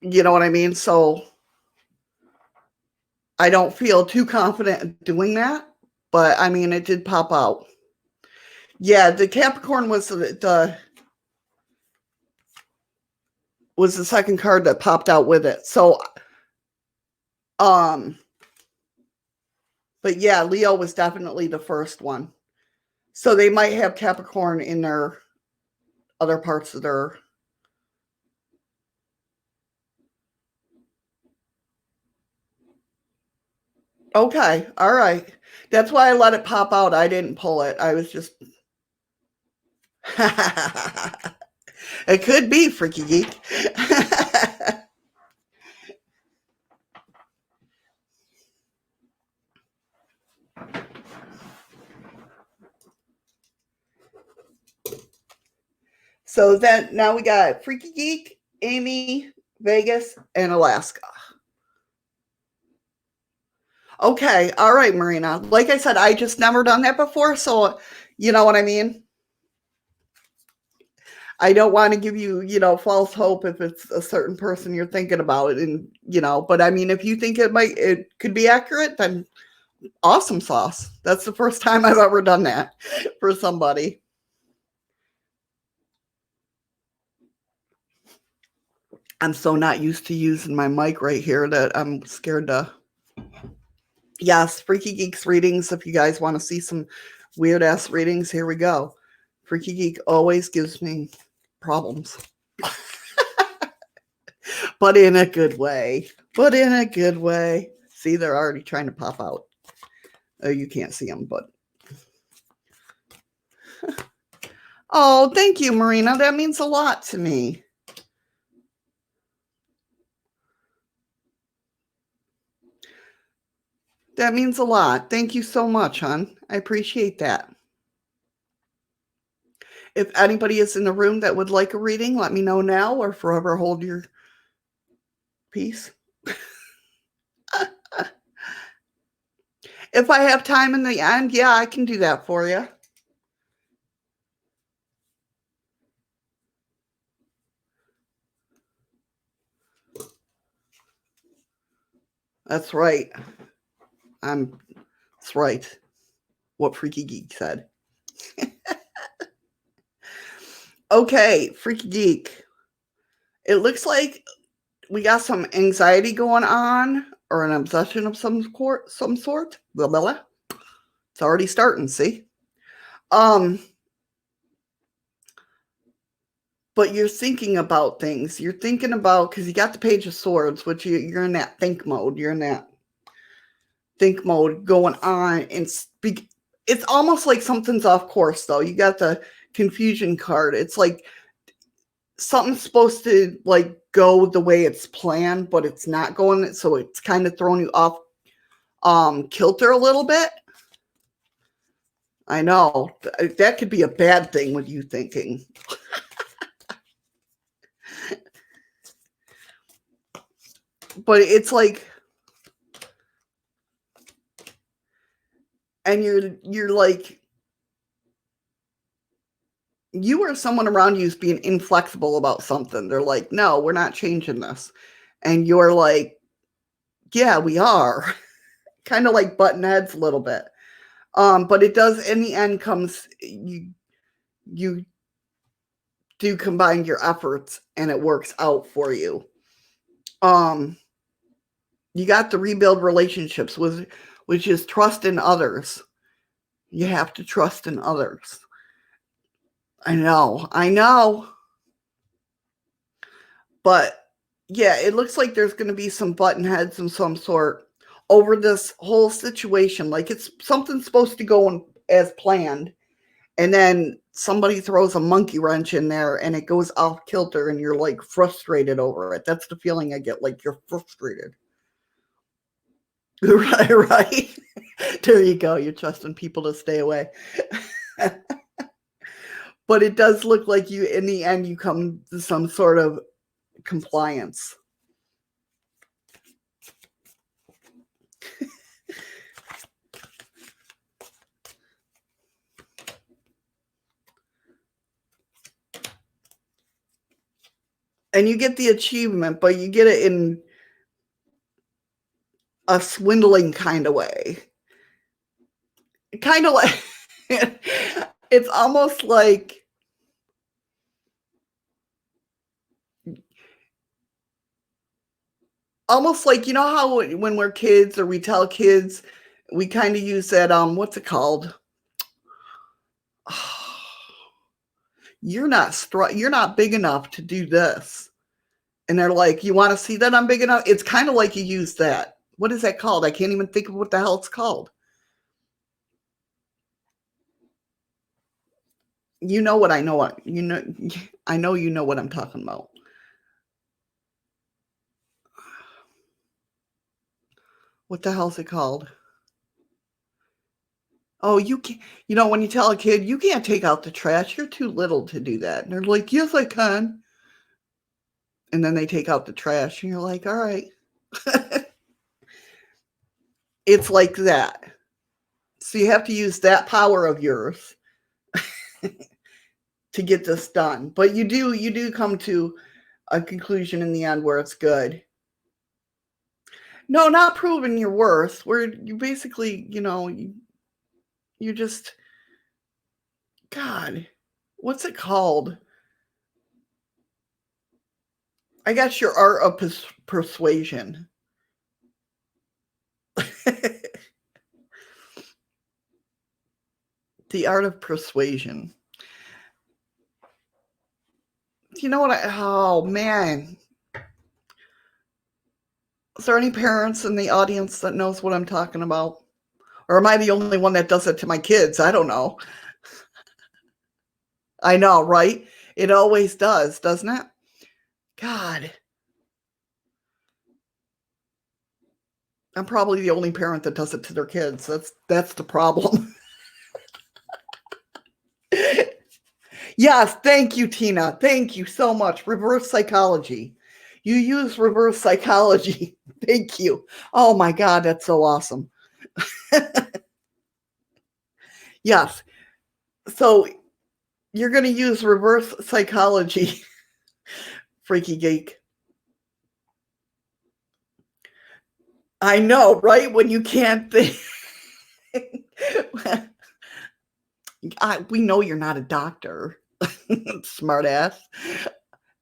[SPEAKER 1] You know what I mean? So I don't feel too confident doing that, but I mean, it did pop out. Yeah, the Capricorn was the second card that popped out with it. So, but yeah, Leo was definitely the first one. So they might have Capricorn in their other parts of their. Okay, all right. That's why I let it pop out. I didn't pull it. I was just. It could be Freaky Geek. So then now we got Freaky Geek, Amy, Vegas, and Alaska. Okay, all right, Marina. Like I said, I just never done that before, so you know what I mean? I don't want to give you, false hope if it's a certain person you're thinking about, and but I mean, if you think it could be accurate, then awesome sauce. That's the first time I've ever done that for somebody. I'm so not used to using my mic right here that I'm scared to. Yes, Freaky Geeks readings. If you guys want to see some weird ass readings, here we go. Freaky Geek always gives me problems, but in a good way. But in a good way. See, they're already trying to pop out. Oh, you can't see them, but. Oh, thank you, Marina. That means a lot to me. That means a lot. Thank you so much, hon. I appreciate that. If anybody is in the room that would like a reading, let me know now or forever hold your peace. If I have time in the end, yeah, I can do that for you. That's right. That's right. What Freaky Geek said. Okay, Freaky Geek. It looks like we got some anxiety going on or an obsession of some sort. Blah, blah, blah. It's already starting, see? But you're thinking about things. You're thinking about, because you got the Page of Swords, which you're in that think mode. You're in that think mode going on and speak. It's almost like something's off course, though. You got the confusion card. It's like something's supposed to like go the way it's planned, but it's not going. So it's kind of throwing you off kilter a little bit. I know that could be a bad thing with you thinking. But it's like, and you're like, you or someone around you is being inflexible about something. They're like, no, we're not changing this. And you're like, yeah, we are. Kind of like button heads a little bit. But it does, in the end, comes, you do combine your efforts and it works out for you. You got to rebuild relationships which is trust in others. You have to trust in others. I know. But yeah, it looks like there's going to be some button heads of some sort over this whole situation. Like it's something supposed to go as planned, and then somebody throws a monkey wrench in there and it goes off kilter and you're like frustrated over it. That's the feeling I get, like you're frustrated. Right. There you go. You're trusting people to stay away. But it does look like you, in the end, you come to some sort of compliance. And you get the achievement, but you get it in a swindling kind of way. Kind of like, it's almost like, you know how when we're kids or we tell kids, we kind of use that, what's it called? You're not big enough to do this. And they're like, you want to see that I'm big enough? It's kind of like you use that. What is that called? I can't even think of what the hell it's called. You know what I know. I know you know what I'm talking about. What the hell's it called? Oh, you can't, when you tell a kid, you can't take out the trash, you're too little to do that. And they're like, yes, I can. And then they take out the trash and you're like, all right. It's like that. So you have to use that power of yours to get this done. But you do come to a conclusion in the end where it's good. No, not proving your worth, where you basically, you just, God, what's it called? I guess your art of persuasion. The art of persuasion. You know what? Oh, man. Is there any parents in the audience that knows what I'm talking about? Or am I the only one that does it to my kids? I don't know. I know, right? It always does, doesn't it? God. I'm probably the only parent that does it to their kids. That's the problem. Yes, thank you, Tina. Thank you so much. Reverse psychology. You use reverse psychology. Thank you. Oh my God, that's so awesome. Yes. So you're going to use reverse psychology, Freaky Geek. I know, right? When you can't think. We know you're not a doctor. Smart ass.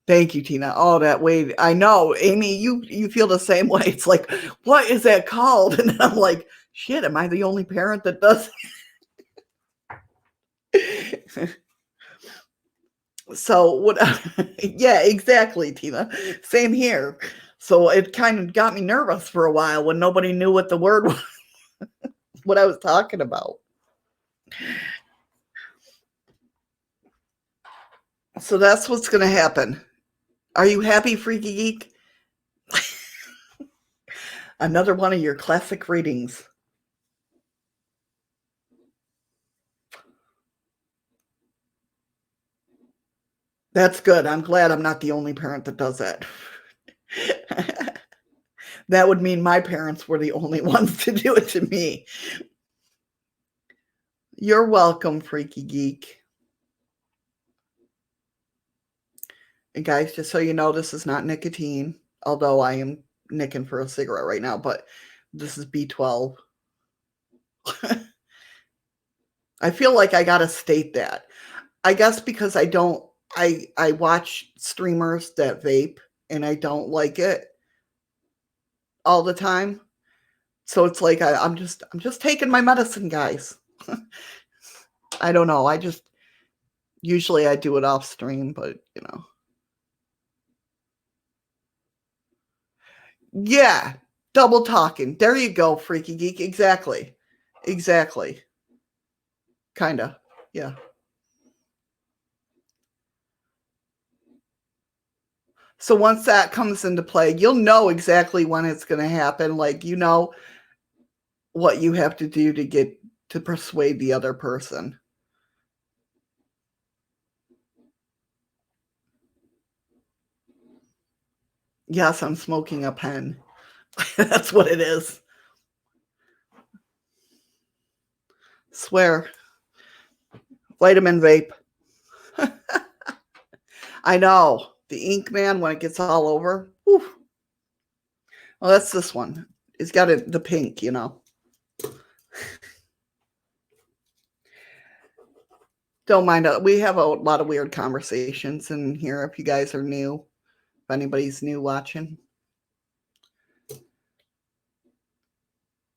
[SPEAKER 1] Thank you, Tina. Oh, that way I know, Amy, you feel the same way. It's like, "What is that called?" And I'm like, "Shit, am I the only parent that does?" So what yeah, exactly, Tina. Same here. So it kind of got me nervous for a while when nobody knew what the word was, what I was talking about. So that's what's gonna happen. Are you happy, Freaky Geek? Another one of your classic readings. That's good. I'm glad I'm not the only parent that does that. That would mean my parents were the only ones to do it to me. You're welcome, Freaky Geek. And guys, just so you know, this is not nicotine, although I am nicking for a cigarette right now, but this is B12. I feel like I gotta state that. I guess because I watch streamers that vape and I don't like it all the time. So it's like I'm just taking my medicine, guys. I don't know. I just usually I do it off stream, but you know. Yeah, double talking. There you go, Freaky Geek. Exactly. Exactly. Kinda. Yeah. So once that comes into play, you'll know exactly when it's gonna happen. Like, you know what you have to do to get to persuade the other person. Yes, I'm smoking a pen. That's what it is. Swear. Vitamin vape. I know. The ink man when it gets all over. Whew. Well, that's this one. It's got the pink, you know. Don't mind. We have a lot of weird conversations in here if you guys are new, if anybody's new watching.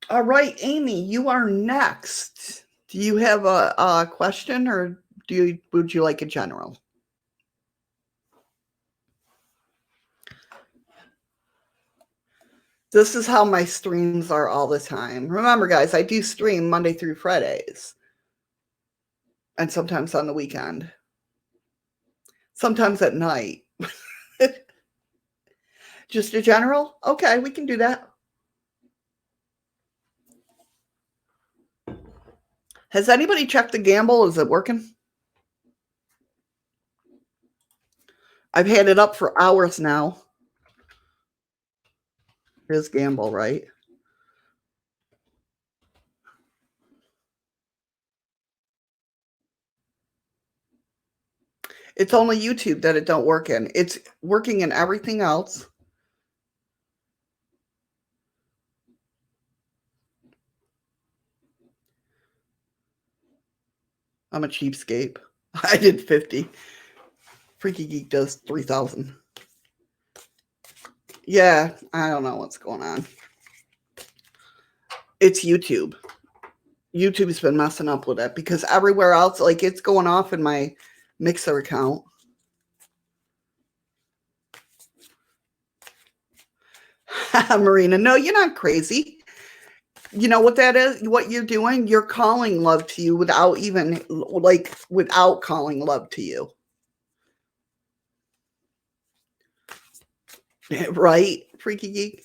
[SPEAKER 1] All right, Amy, you are next. Do you have a question or would you like a general? This is how my streams are all the time. Remember, guys, I do stream Monday through Fridays and sometimes on the weekend, sometimes at night. Just a general? Okay, we can do that. Has anybody checked the gamble? Is it working? I've had it up for hours now. His gamble, right? It's only YouTube that it don't work in. It's working in everything else. I'm a cheapskate. I did 50. Freaky Geek does 3,000. Yeah, I don't know what's going on. It's YouTube. YouTube's been messing up with it because everywhere else, like it's going off in my Mixer account. Marina, no, you're not crazy. You know what that is? What you're doing? You're calling love to you without even like without calling love to you. Right? Freaky Geek?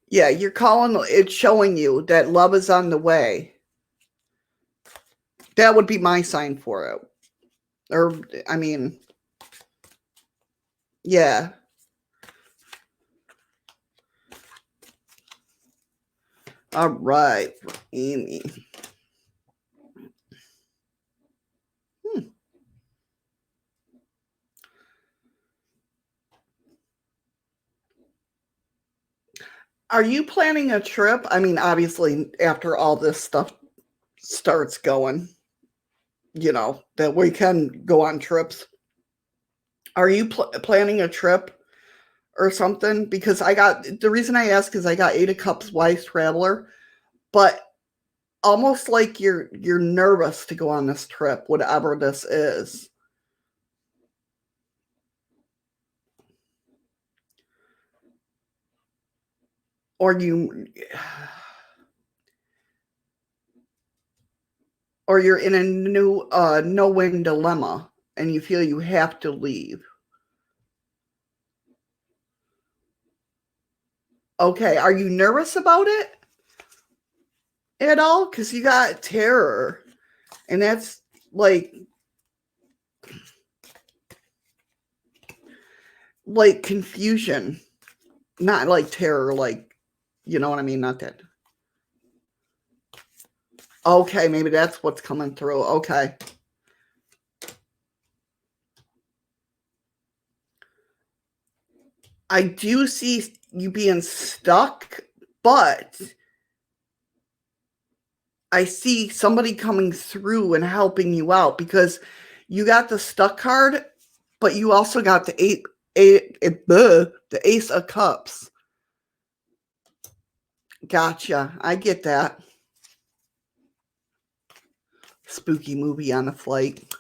[SPEAKER 1] Yeah, you're calling it's showing you that love is on the way. That would be my sign for it. Or I mean, yeah. All right, Amy. Hmm. Are you planning a trip? I mean, obviously, after all this stuff starts going, that we can go on trips. Are you planning a trip or something? Because the reason I ask is I got Eight of Cups Wise Traveler, but almost like you're nervous to go on this trip, whatever this is. Or you or you're in a new no-win dilemma and you feel you have to leave. Okay, are you nervous about it at all? Because you got terror, and that's like confusion, not like terror, like you know what I mean. Not that. Okay, maybe that's what's coming through. Okay. I do see you being stuck, but I see somebody coming through and helping you out because you got the stuck card, but you also got the Ace of Cups. Gotcha. I get that. Spooky movie on the flight.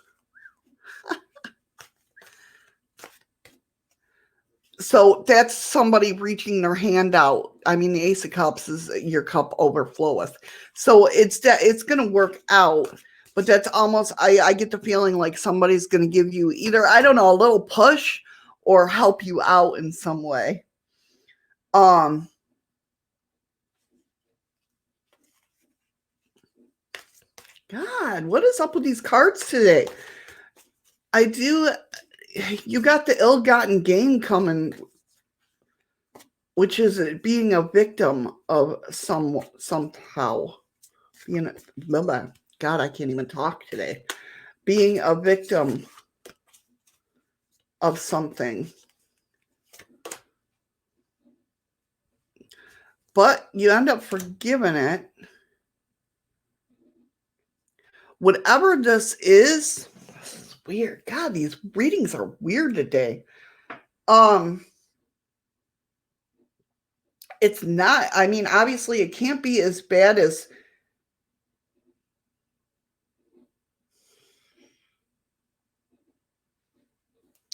[SPEAKER 1] So that's somebody reaching their hand out. I mean, the Ace of Cups is your cup overfloweth. So it's going to work out. But that's almost, I get the feeling like somebody's going to give you either, I don't know, a little push or help you out in some way. God, what is up with these cards today? You got the ill-gotten gain coming, which is being a victim of somehow. Blah, blah. God, I can't even talk today. Being a victim of something. But you end up forgiving it. Whatever this is weird. God, these readings are weird today. It's not, I mean, obviously it can't be as bad as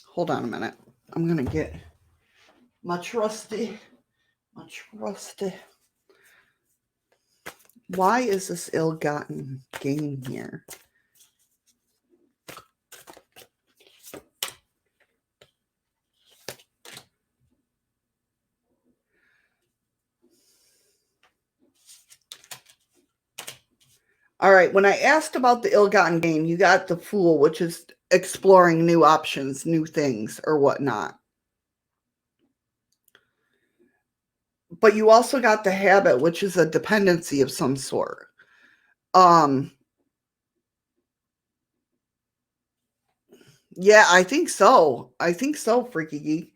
[SPEAKER 1] hold on a minute. I'm gonna get my trusty. Why is this ill-gotten gain here? All right, when I asked about the ill-gotten gain, you got the Fool, which is exploring new options, new things, or whatnot. But you also got the Habit, which is a dependency of some sort. Yeah, I think so. Freaky Geek.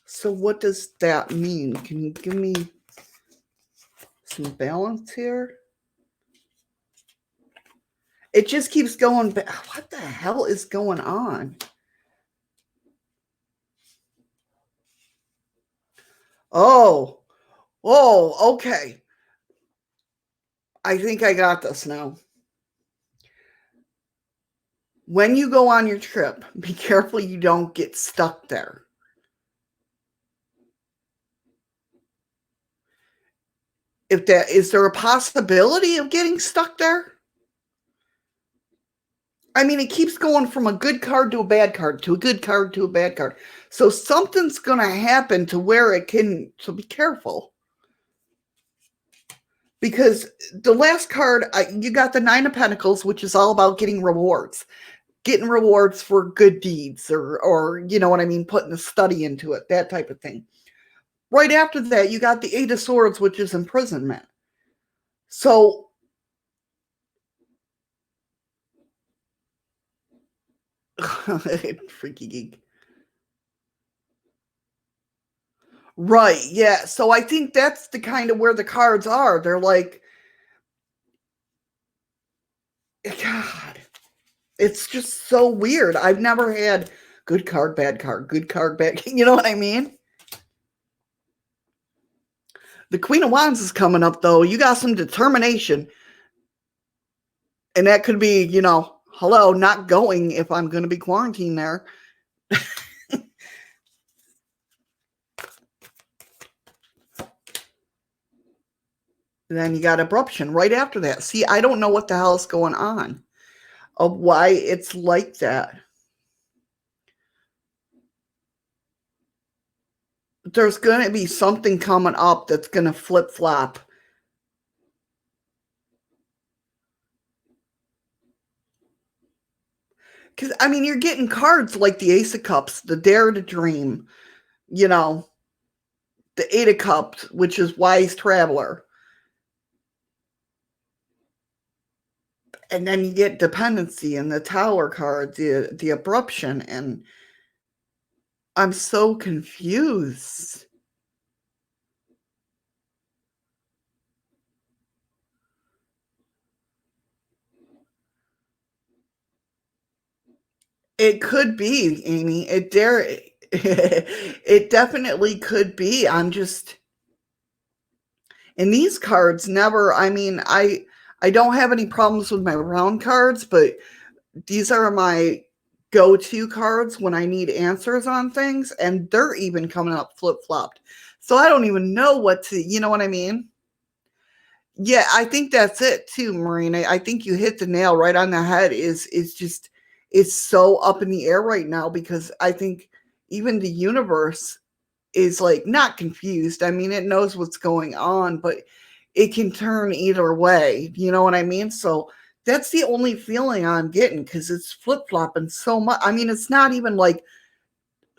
[SPEAKER 1] So what does that mean? Can you give me some balance here? It just keeps going back. What the hell is going on? Oh, okay. I think I got this now. When you go on your trip, be careful you don't get stuck there. Is there a possibility of getting stuck there? I mean, it keeps going from a good card to a bad card to a good card to a bad card. So something's going to happen to where it can. So be careful. Because the last card, you got the Nine of Pentacles, which is all about getting rewards for good deeds or you know what I mean, putting the study into it, that type of thing. Right after that, you got the Eight of Swords, which is imprisonment. So freaky geek. Right, yeah, so I think that's the kind of where the cards are. They're like, God, it's just so weird. I've never had good card, bad you know what I mean? The Queen of Wands is coming up, though. You got some determination, and that could be, hello, not going if I'm gonna be quarantined there. Then you got abruption right after that. See, I don't know what the hell is going on of why it's like that. There's going to be something coming up that's going to flip flop. Because, I mean, you're getting cards like the Ace of Cups, the Dare to Dream, you know, the Eight of Cups, which is Wise Traveler. And then you get dependency and the Tower card, the abruption, and I'm so confused. It could be, Amy. It definitely could be. I'm just and these cards never, I mean, I don't have any problems with my round cards, but these are my go-to cards when I need answers on things, and they're even coming up flip-flopped. So I don't even know what to, you know what I mean? Yeah, I think that's it too, Marina. I think you hit the nail right on the head. Is just it's so up in the air right now because I think even the universe is like not confused. I mean, it knows what's going on, but it can turn either way. You know what I mean? So that's the only feeling I'm getting because it's flip flopping so much. I mean, it's not even like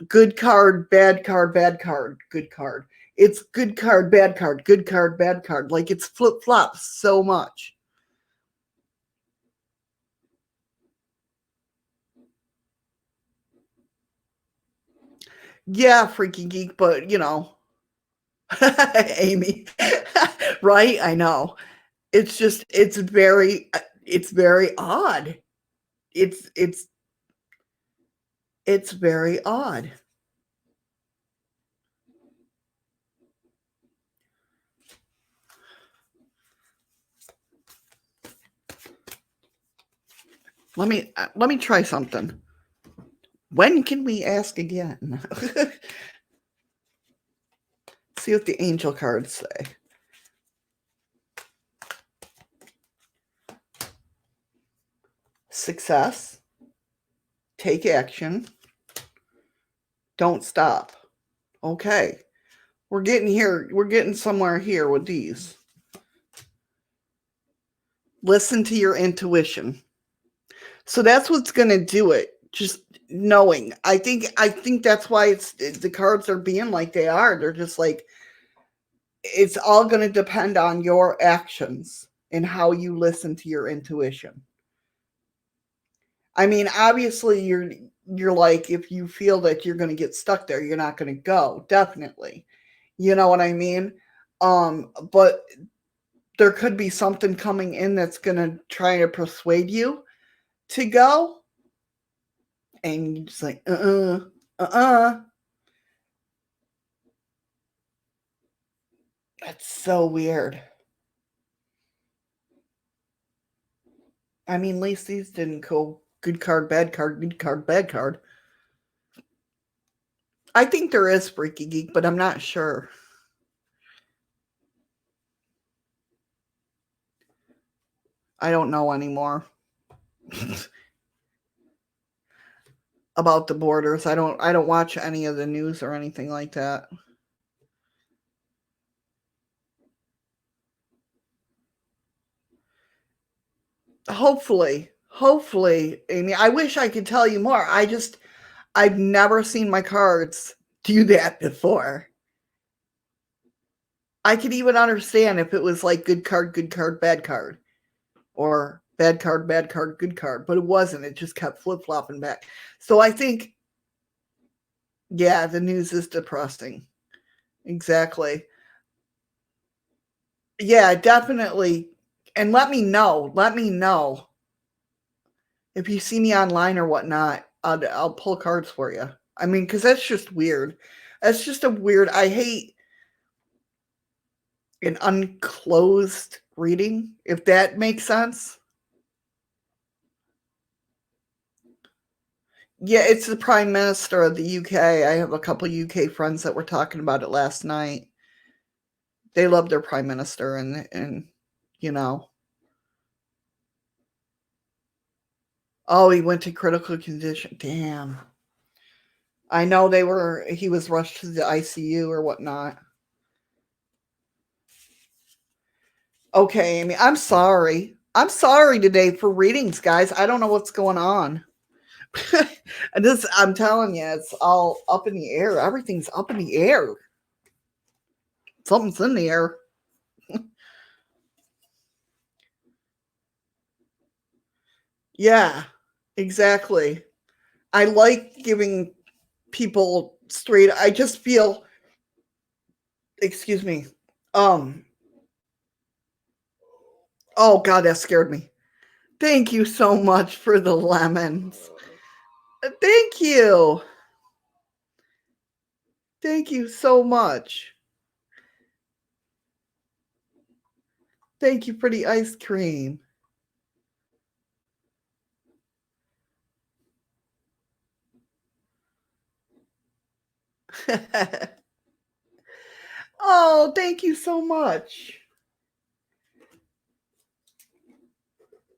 [SPEAKER 1] good card, bad card, bad card, good card. It's good card, bad card, good card, bad card. Like it's flip flops so much. Yeah, freaky geek, but Amy, right? I know. It's just it's very odd. It's it's it's very odd. Let me try something. When can we ask again? See what the angel cards say. Success. Take action. Don't stop. Okay. We're getting here. We're getting somewhere here with these. Listen to your intuition. So that's what's going to do it. Just knowing. I think that's why the cards are being like they are. They're just like it's all going to depend on your actions and how you listen to your intuition. I mean, obviously you're like if you feel that you're going to get stuck there, you're not going to go. Definitely. You know what I mean? But there could be something coming in that's going to try to persuade you to go and you just like uh-uh. That's so weird. I mean, at least these didn't go good card, bad card, good card, bad card. I think there is Freaky Geek, but I'm not sure. I don't know anymore about the borders. I don't watch any of the news or anything like that. Hopefully, Amy. I wish I could tell you more. I've never seen my cards do that before. I could even understand if it was like good card, bad card, or bad card, good card, but it wasn't. It just kept flip flopping back. So I think, yeah, the news is depressing. Exactly. Yeah, definitely. And let me know. Let me know if you see me online or whatnot. I'll pull cards for you. I mean, because that's just weird. That's just a weird. I hate an unclosed reading, if that makes sense. Yeah, it's the Prime Minister of the UK. I have a couple UK friends that were talking about it last night. They love their Prime Minister and you know. Oh, he went to critical condition. Damn. I know he was rushed to the ICU or whatnot. Okay, Amy, I'm sorry. I'm sorry today for readings, guys. I don't know what's going on. I'm telling you, it's all up in the air. Everything's up in the air. Something's in the air. Yeah, exactly. I like giving people straight. I just feel, excuse me. Um, oh God, that scared me. Thank you so much for the lemons. Thank you. Thank you so much. Thank you for the ice cream. Oh, thank you so much.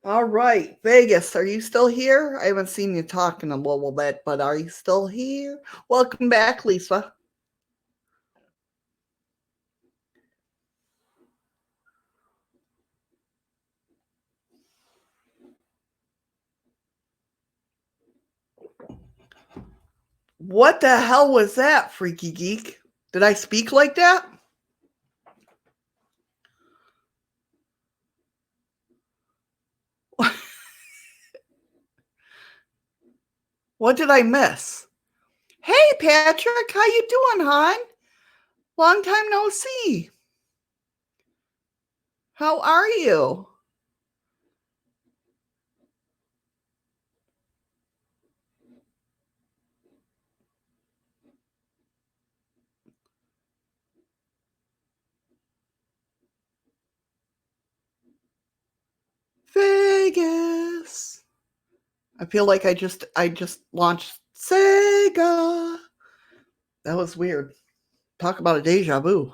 [SPEAKER 1] All right, Vegas, are you still here? I haven't seen you talk in a little bit, but are you still here? Welcome back, Lisa. What the hell was that, freaky geek? Did I speak like that? What did I miss? Hey, Patrick, how you doing, hon? Long time no see. How are you? Vegas. I feel like I just launched Sega. That was weird. Talk about a deja vu.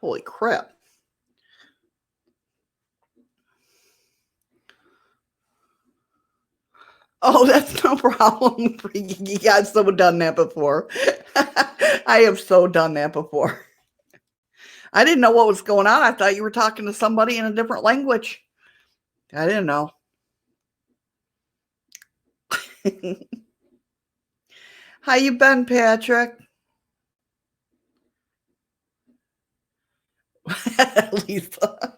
[SPEAKER 1] Holy crap. Oh, that's no problem. I've so done that before. I have so done that before. I didn't know what was going on. I thought you were talking to somebody in a different language. I didn't know. How you been, Patrick? Lisa.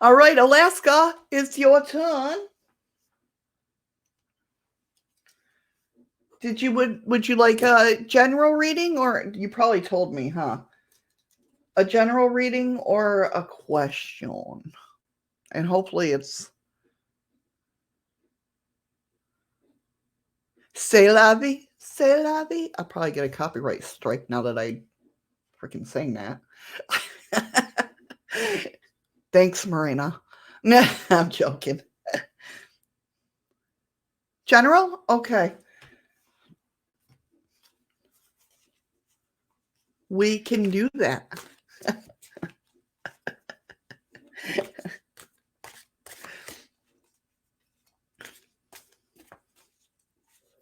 [SPEAKER 1] All right, Alaska, it's your turn. Would you like a general reading, or you probably told me, huh? A general reading or a question? And hopefully it's C'est la vie, c'est la vie. I'll probably get a copyright strike now that I freaking saying that. Thanks, Marina. Nah, I'm joking. General? Okay. We can do that.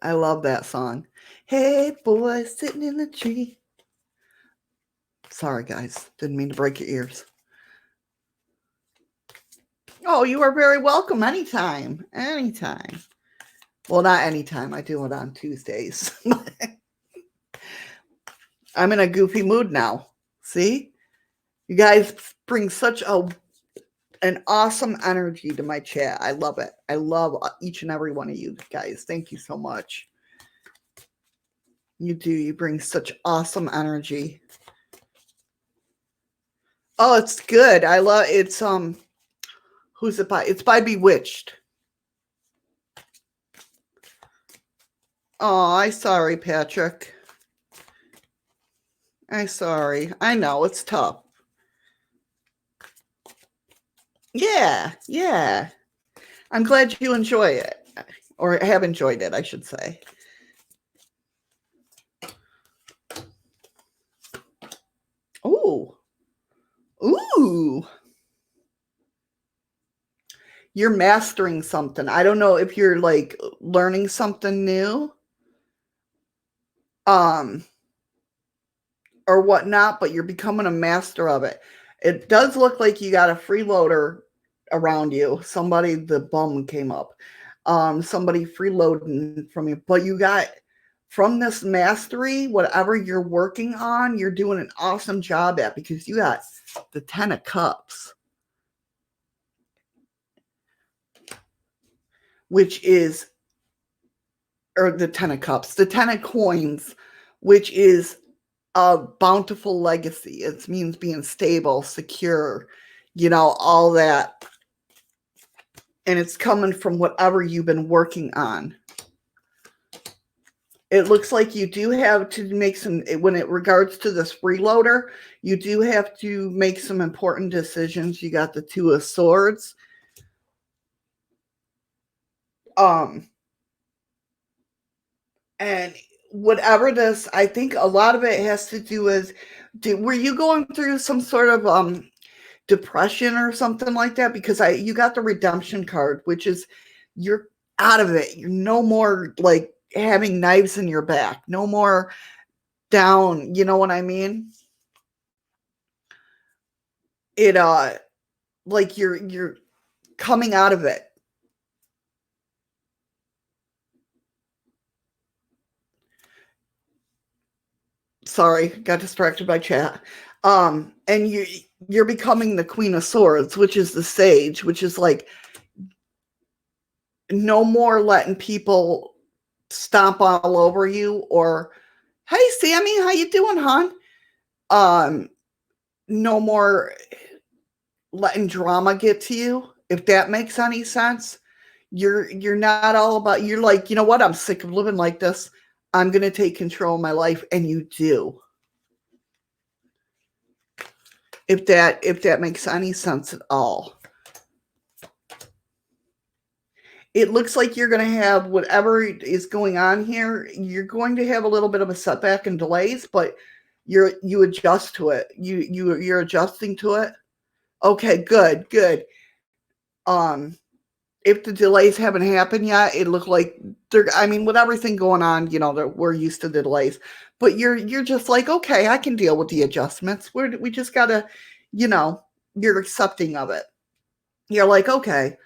[SPEAKER 1] I love that song. Hey, boy, sitting in the tree. Sorry, guys. Didn't mean to break your ears. Oh, you are very welcome anytime. Anytime. Well, not anytime. I do it on Tuesdays. I'm in a goofy mood now. See? You guys bring such an awesome energy to my chat. I love it. I love each and every one of you guys. Thank you so much. You do. You bring such awesome energy. Oh, it's good. I love it's who's it by? It's by Bewitched. Oh, I sorry, Patrick. I sorry. I know it's tough. Yeah, yeah. I'm glad you enjoy it. Or have enjoyed it, I should say. Ooh. Ooh. You're mastering something. I don't know if you're like learning something new. Um or whatnot, but you're becoming a master of it. It does look like you got a freeloader around you. Somebody, the bum came up. Somebody freeloading from you, but you got from this mastery, whatever you're working on, you're doing an awesome job at because you got the 10 of cups, which is, or the 10 of cups, the 10 of coins, which is a bountiful legacy. It means being stable, secure, all that. And it's coming from whatever you've been working on. It looks like you do have to make some, when it regards to this freeloader, you do have to make some important decisions. You got the 2 of swords. And whatever this, I think a lot of it has to do with, were you going through some sort of depression or something like that? Because you got the redemption card, which is you're out of it. You're no more like having knives in your back, no more down, you know what I mean? It like you're coming out of it. Sorry, got distracted by chat. And you're becoming the Queen of Swords, which is the sage, which is like no more letting people stomp all over you or, hey Sammy, how you doing, hon? No more letting drama get to you, if that makes any sense. You're not all about, you're like, you know what, I'm sick of living like this. I'm gonna take control of my life, and you do. If that makes any sense at all. It looks like you're going to have whatever is going on here. You're going to have a little bit of a setback and delays, but you adjust to it. You're adjusting to it. Okay, good. Um, if the delays haven't happened yet, it looked like they're. I mean, with everything going on, we're used to the delays. But you're just like, okay, I can deal with the adjustments. We just gotta, you're accepting of it. You're like, okay,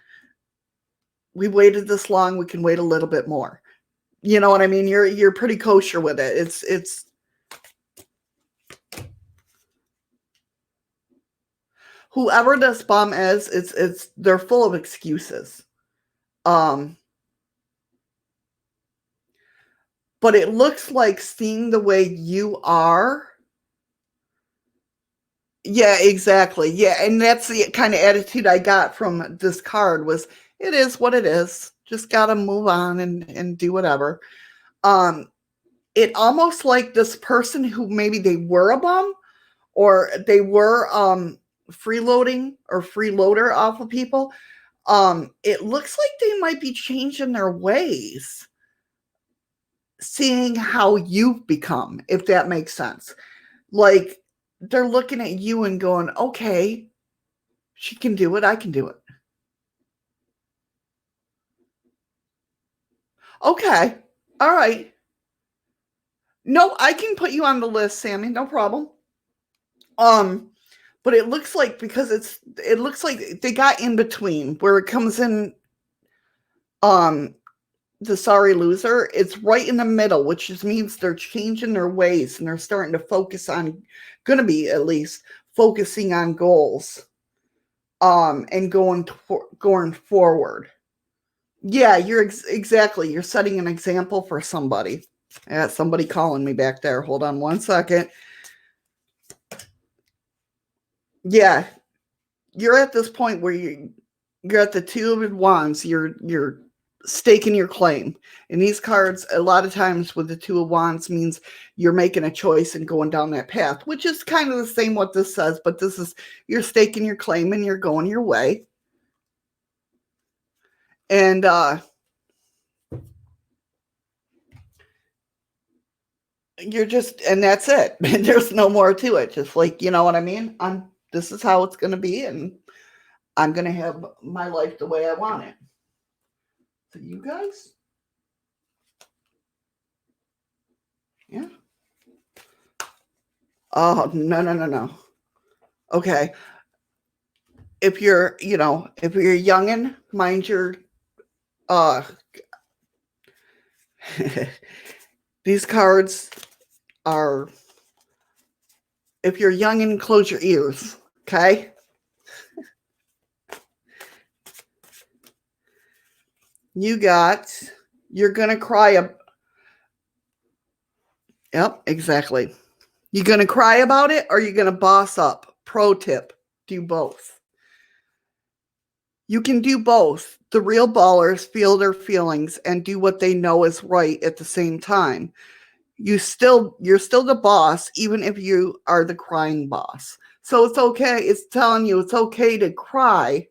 [SPEAKER 1] we waited this long, we can wait a little bit more. You know what I mean? You're pretty kosher with it. It's whoever this bum is, it's they're full of excuses. Um but it looks like seeing the way you are. Yeah, exactly. Yeah, and that's the kind of attitude I got from this card was it is what it is. Just got to move on and do whatever. Um it almost like this person who maybe they were a bum or they were freeloading or freeloader off of people. It looks like they might be changing their ways, seeing how you've become, if that makes sense. Like they're looking at you and going, okay, she can do it, I can do it. Okay. All right. No, I can put you on the list, Sammy. No problem. Um, but it looks like because it looks like they got in between where it comes in um the sorry loser, it's right in the middle, which just means they're changing their ways and they're starting to focus on, gonna be at least focusing on goals, and going forward. Yeah, you're exactly. You're setting an example for somebody. Yeah, somebody calling me back there. Hold on one second. Yeah, you're at this point where you're at the two of wands. You're staking your claim. And these cards, a lot of times with the two of wands, means you're making a choice and going down that path, which is kind of the same what this says, but this is you're staking your claim and you're going your way. And you're just, and that's it. There's no more to it. Just like, you know what I mean? This is how it's going to be, and I'm going to have my life the way I want it. So you guys, yeah. Oh, no, no, no, no. Okay. If you're, if you're a youngin, mind your, uh, these cards are, if you're youngin, close your ears, okay? You're going to cry. Yep, exactly. You going to cry about it or you going to boss up? Pro tip, do both. You can do both. The real ballers feel their feelings and do what they know is right at the same time. You're still the boss, even if you are the crying boss. So it's okay. It's telling you it's okay to cry.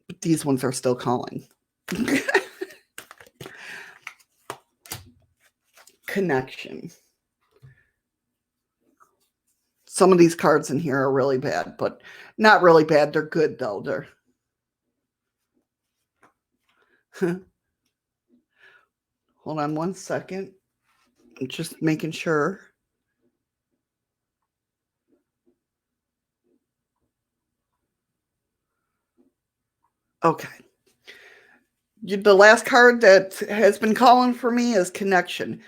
[SPEAKER 1] But these ones are still calling. Connection. Some of these cards in here are really bad, but not really bad. They're good though. They're hold on one second. I'm just making sure. Okay. The last card that has been calling for me is connection.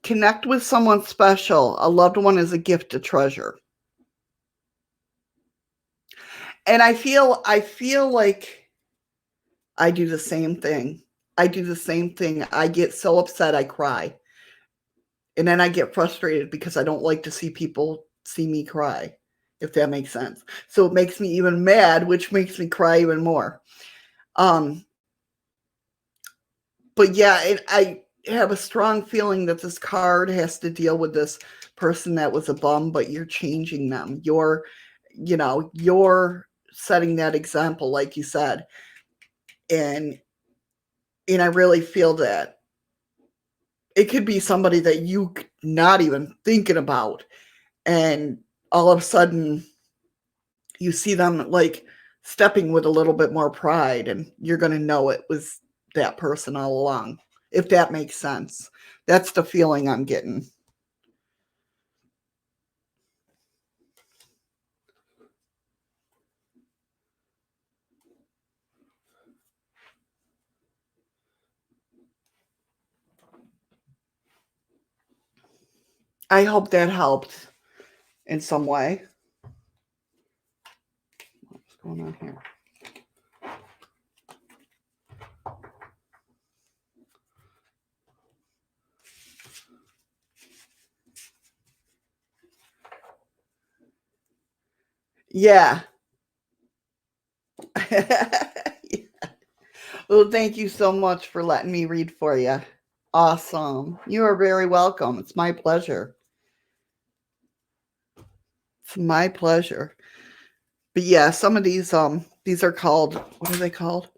[SPEAKER 1] Connect with someone special. A loved one is a gift to treasure. And I feel like I do the same thing. I do the same thing. I get so upset I cry. And then I get frustrated because I don't like to see people see me cry, if that makes sense. So it makes me even mad, which makes me cry even more. Um but yeah, I have a strong feeling that this card has to deal with this person that was a bum, but you're changing them. You're setting that example, like you said, and I really feel that it could be somebody that you not even thinking about, and all of a sudden you see them like stepping with a little bit more pride, and you're going to know it was that person all along, if that makes sense. That's the feeling I'm getting. I hope that helped in some way. What's going on here? Yeah. Well, thank you so much for letting me read for you. Awesome. You are very welcome. It's my pleasure. It's my pleasure. But yeah, some of these are called, what are they called?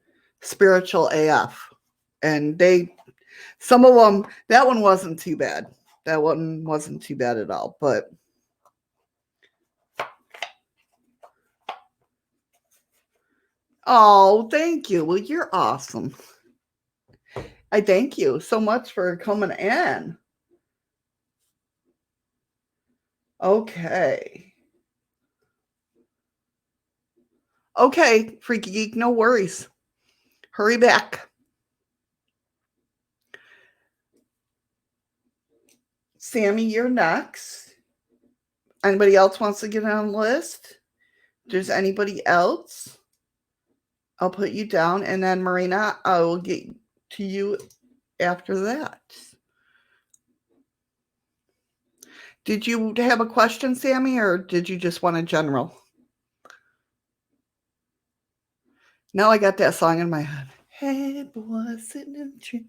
[SPEAKER 1] Spiritual AF. And some of them, that one wasn't too bad. That one wasn't too bad at all. But oh, thank you. Well, you're awesome. I thank you so much for coming in. Okay. Okay, Freaky Geek, no worries. Hurry back. Sammy, you're next. Anybody else wants to get on the list? If there's anybody else, I'll put you down. And then Marina, I will get to you after that. Did you have a question, Sammy, or did you just want a general? Now I got that song in my head. Hey, boy, sitting in the tree.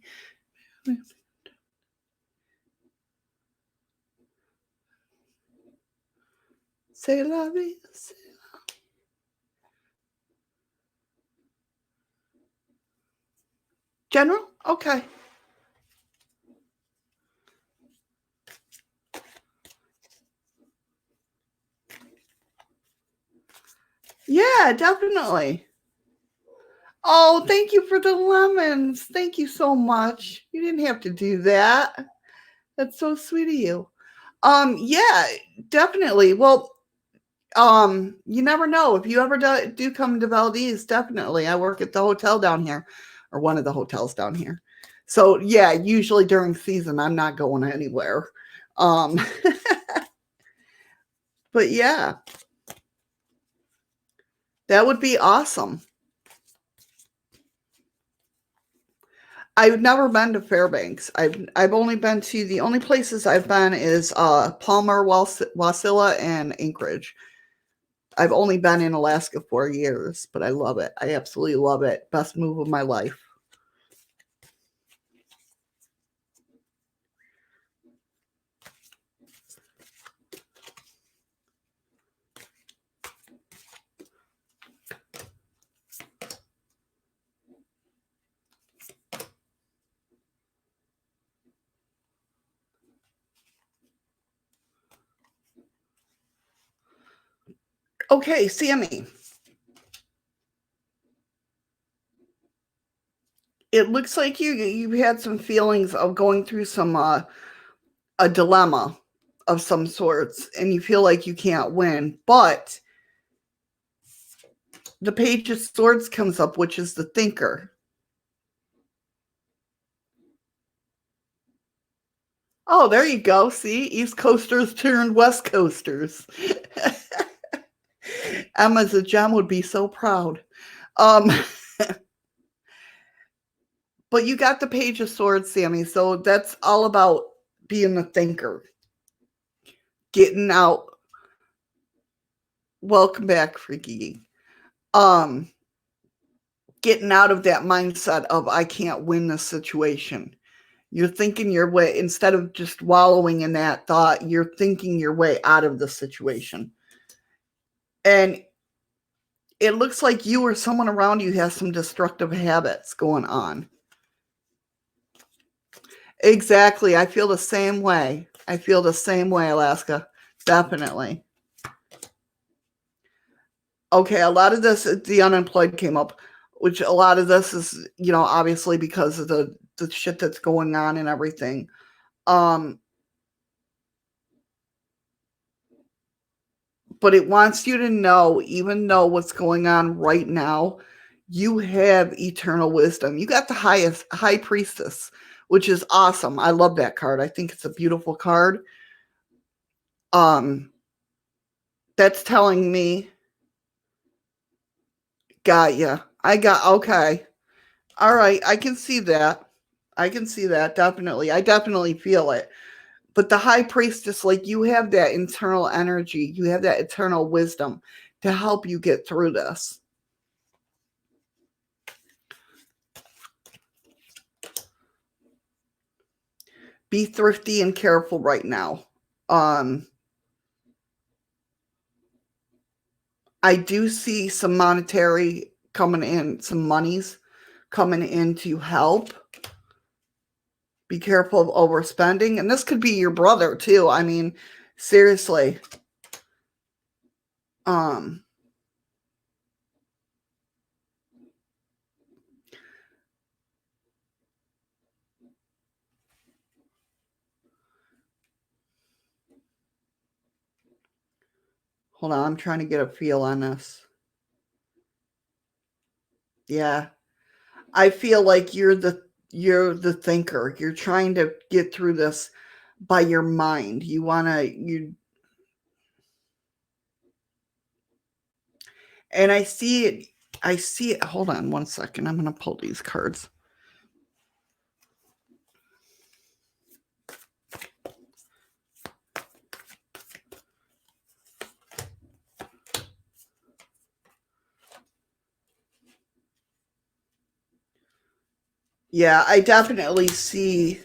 [SPEAKER 1] Say la vie. General? Okay. Yeah, definitely. Oh, thank you for the lemons. Thank you so much. You didn't have to do that. That's so sweet of you. Yeah, definitely. Well, you never know. If you ever do come to Valdez, definitely. I work at the hotel down here, or one of the hotels down here. So yeah, usually during season, I'm not going anywhere. Um, but yeah, that would be awesome. I've never been to Fairbanks. I've only been to the only places I've been is Palmer, Wasilla, and Anchorage. I've only been in Alaska 4 years, but I love it. I absolutely love it. Best move of my life. Okay, Sammy. It looks like you've had some feelings of going through some a dilemma of some sorts, and you feel like you can't win. But the Page of Swords comes up, which is the thinker. Oh, there you go. See, East Coasters turned West Coasters. Emma Zajem would be so proud. Um, but you got the Page of Swords, Sammy. So that's all about being a thinker, getting out. Welcome back, Freaky. Getting out of that mindset of I can't win this situation. You're thinking your way instead of just wallowing in that thought. You're thinking your way out of the situation, and it looks like you or someone around you has some destructive habits going on. Exactly. I feel the same way. I feel the same way, Alaska. Definitely. Okay, a lot of this, the unemployed came up, which a lot of this is, obviously because of the shit that's going on and everything. Um, but it wants you to know, even though what's going on right now, you have eternal wisdom. You got the high priestess, which is awesome. I love that card. I think it's a beautiful card. Um, that's telling me, got ya. Okay. All right. I can see that. I can see that. Definitely. I definitely feel it. But the high priestess, like you have that internal energy, you have that eternal wisdom to help you get through this. Be thrifty and careful right now. I do see some monetary coming in, some monies coming in to help. Be careful of overspending. And this could be your brother too. I mean, seriously. Hold on, I'm trying to get a feel on this. Yeah. I feel like you're the thinker. You're trying to get through this by your mind. And I see it. Hold on one second. I'm going to pull these cards. Yeah, I definitely see.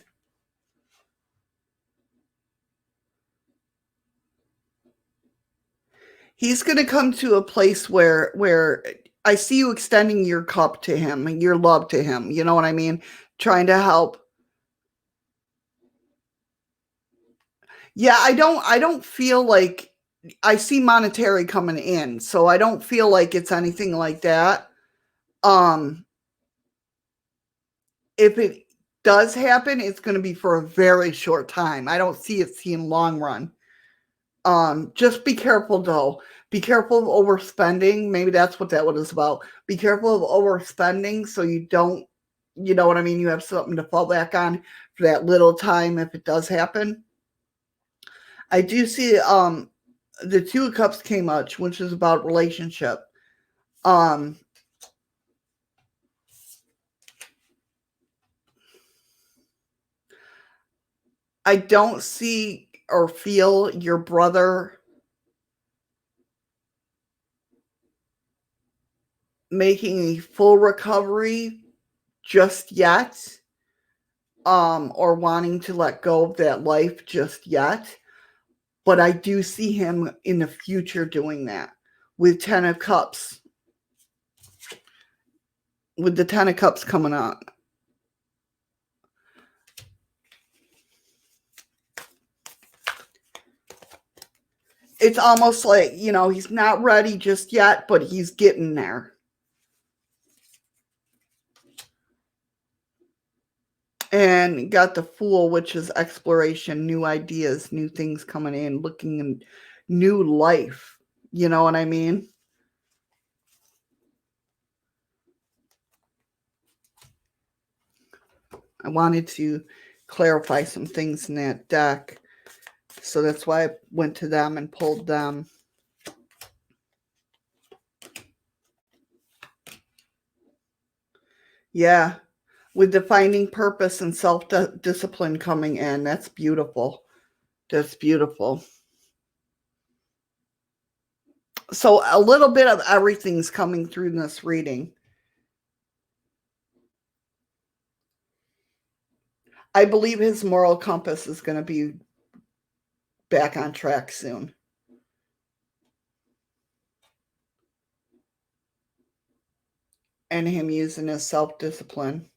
[SPEAKER 1] He's going to come to a place where I see you extending your cup to him and your love to him. You know what I mean? Trying to help. Yeah, I don't feel like I see monetary coming in, so I don't feel like it's anything like that. Um if it does happen, it's going to be for a very short time. I don't see it seeing long run. Just be careful though. Be careful of overspending. Maybe that's what that one is about. Be careful of overspending so you don't, you know what I mean? You have something to fall back on for that little time if it does happen. I do see the Two of Cups came out, which is about relationship. Um I don't see or feel your brother making a full recovery just yet, or wanting to let go of that life just yet. But I do see him in the future doing that with Ten of Cups, with the Ten of Cups coming on. It's almost like, he's not ready just yet, but he's getting there. And got the Fool, which is exploration, new ideas, new things coming in, looking in new life. You know what I mean? I wanted to clarify some things in that deck. So that's why I went to them and pulled them. Yeah, with the finding purpose and self-discipline coming in. That's beautiful. That's beautiful. So a little bit of everything's coming through in this reading. I believe his moral compass is going to be back on track soon. And him using his self-discipline.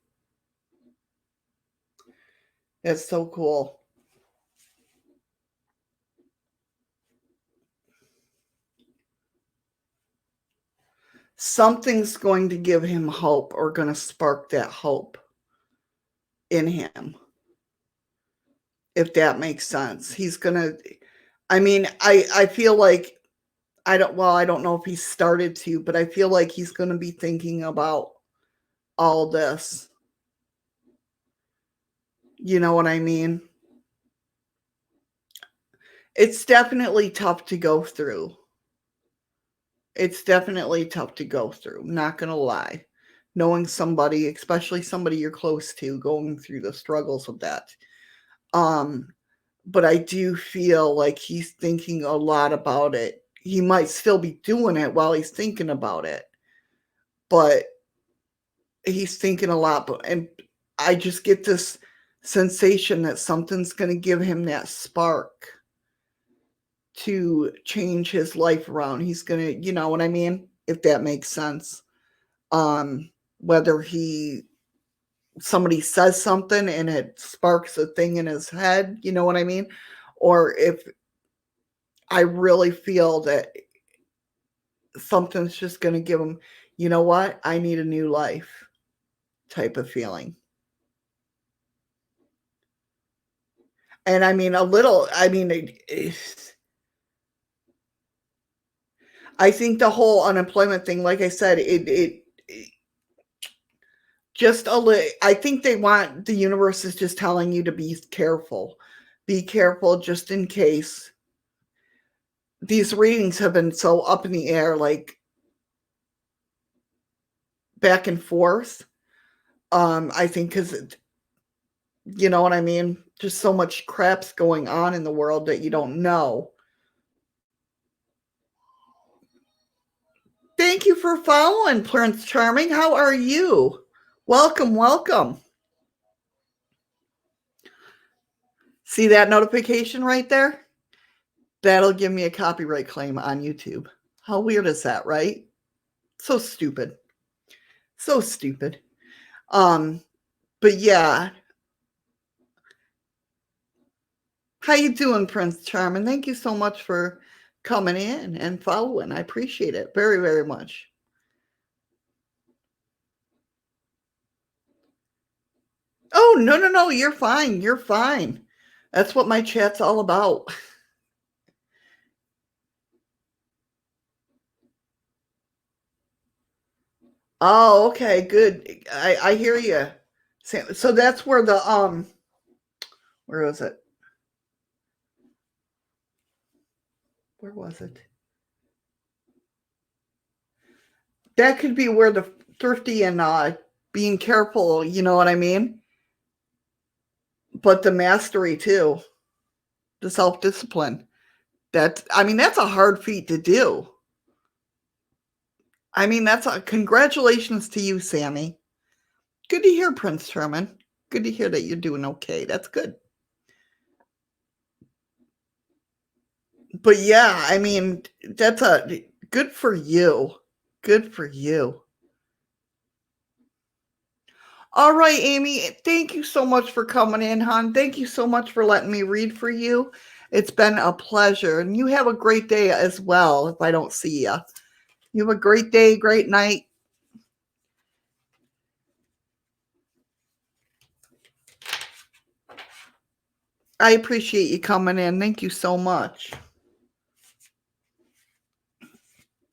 [SPEAKER 1] That's so cool. Something's going to give him hope or going to spark that hope in him. If that makes sense. He's going to, I mean, I feel like I don't know if he started to, but I feel like he's going to be thinking about all this. You know what I mean? It's definitely tough to go through. It's definitely tough to go through, not going to lie. Knowing somebody, especially somebody you're close to, going through the struggles of that. Um, but I do feel like he's thinking a lot about it. He might still be doing it while he's thinking about it, but he's thinking a lot. And I just get this sensation that something's going to give him that spark to change his life around. He's going to, you know what I mean? If that makes sense. Whether somebody says something and it sparks a thing in his head, you know what I mean? Or if I really feel that something's just going to give him, you know what? I need a new life type of feeling. And I mean, I think the whole unemployment thing, like I said, it just I think they want, the universe is just telling you to be careful. Be careful just in case. These readings have been so up in the air, like back and forth. I think because, you know what I mean? Just so much crap's going on in the world that you don't know. Thank you for following, Prince Charming. How are you? Welcome, welcome. See that notification right there? That'll give me a copyright claim on YouTube. How weird is that, right? So stupid. So stupid. But yeah. How you doing, Prince Charming? Thank you so much for coming in and following. I appreciate it very, very much. Oh, no, no, no. You're fine. You're fine. That's what my chat's all about. Oh, okay, good. I hear you. So that's where the where was it? Where was it? That could be where the thrifty and being careful, you know what I mean? But the mastery too, the self-discipline. I mean, that's a hard feat to do. I mean, congratulations to you, Sammy. Good to hear, Prince Sherman. Good to hear that you're doing okay. That's good. But yeah, I mean, that's a good for you. Good for you. All right, Amy, thank you so much for coming in, hon. Thank you so much for letting me read for you. It's been a pleasure. And you have a great day as well if I don't see you. You have a great day, great night. I appreciate you coming in. Thank you so much.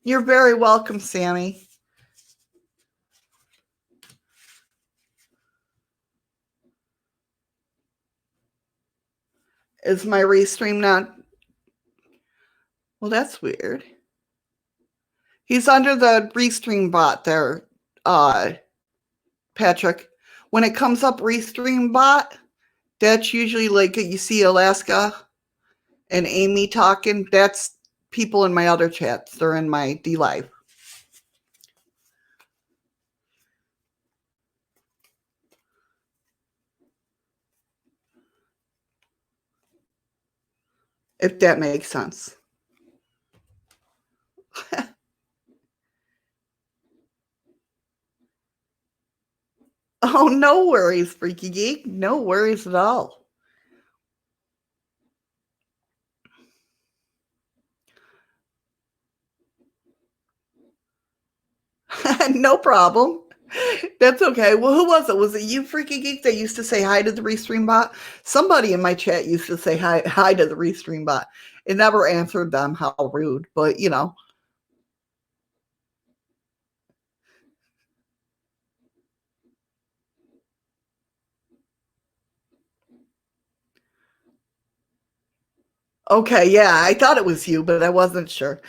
[SPEAKER 1] You're very welcome, Sammy. Is my restream not? Well, that's weird. He's under the restream bot there, Patrick. When it comes up restream bot, that's usually like you see Alaska and Amy talking. That's people in my other chats. They're in my D Live. If that makes sense. Oh, no worries, Freaky Geek. No worries at all. No problem. That's okay. Well, who was it? Was it you, Freaky Geek, that used to say hi to the Restream bot? Somebody in my chat used to say hi to the Restream bot. It never answered them. How rude. But, you know. Okay, yeah, I thought it was you, but I wasn't sure.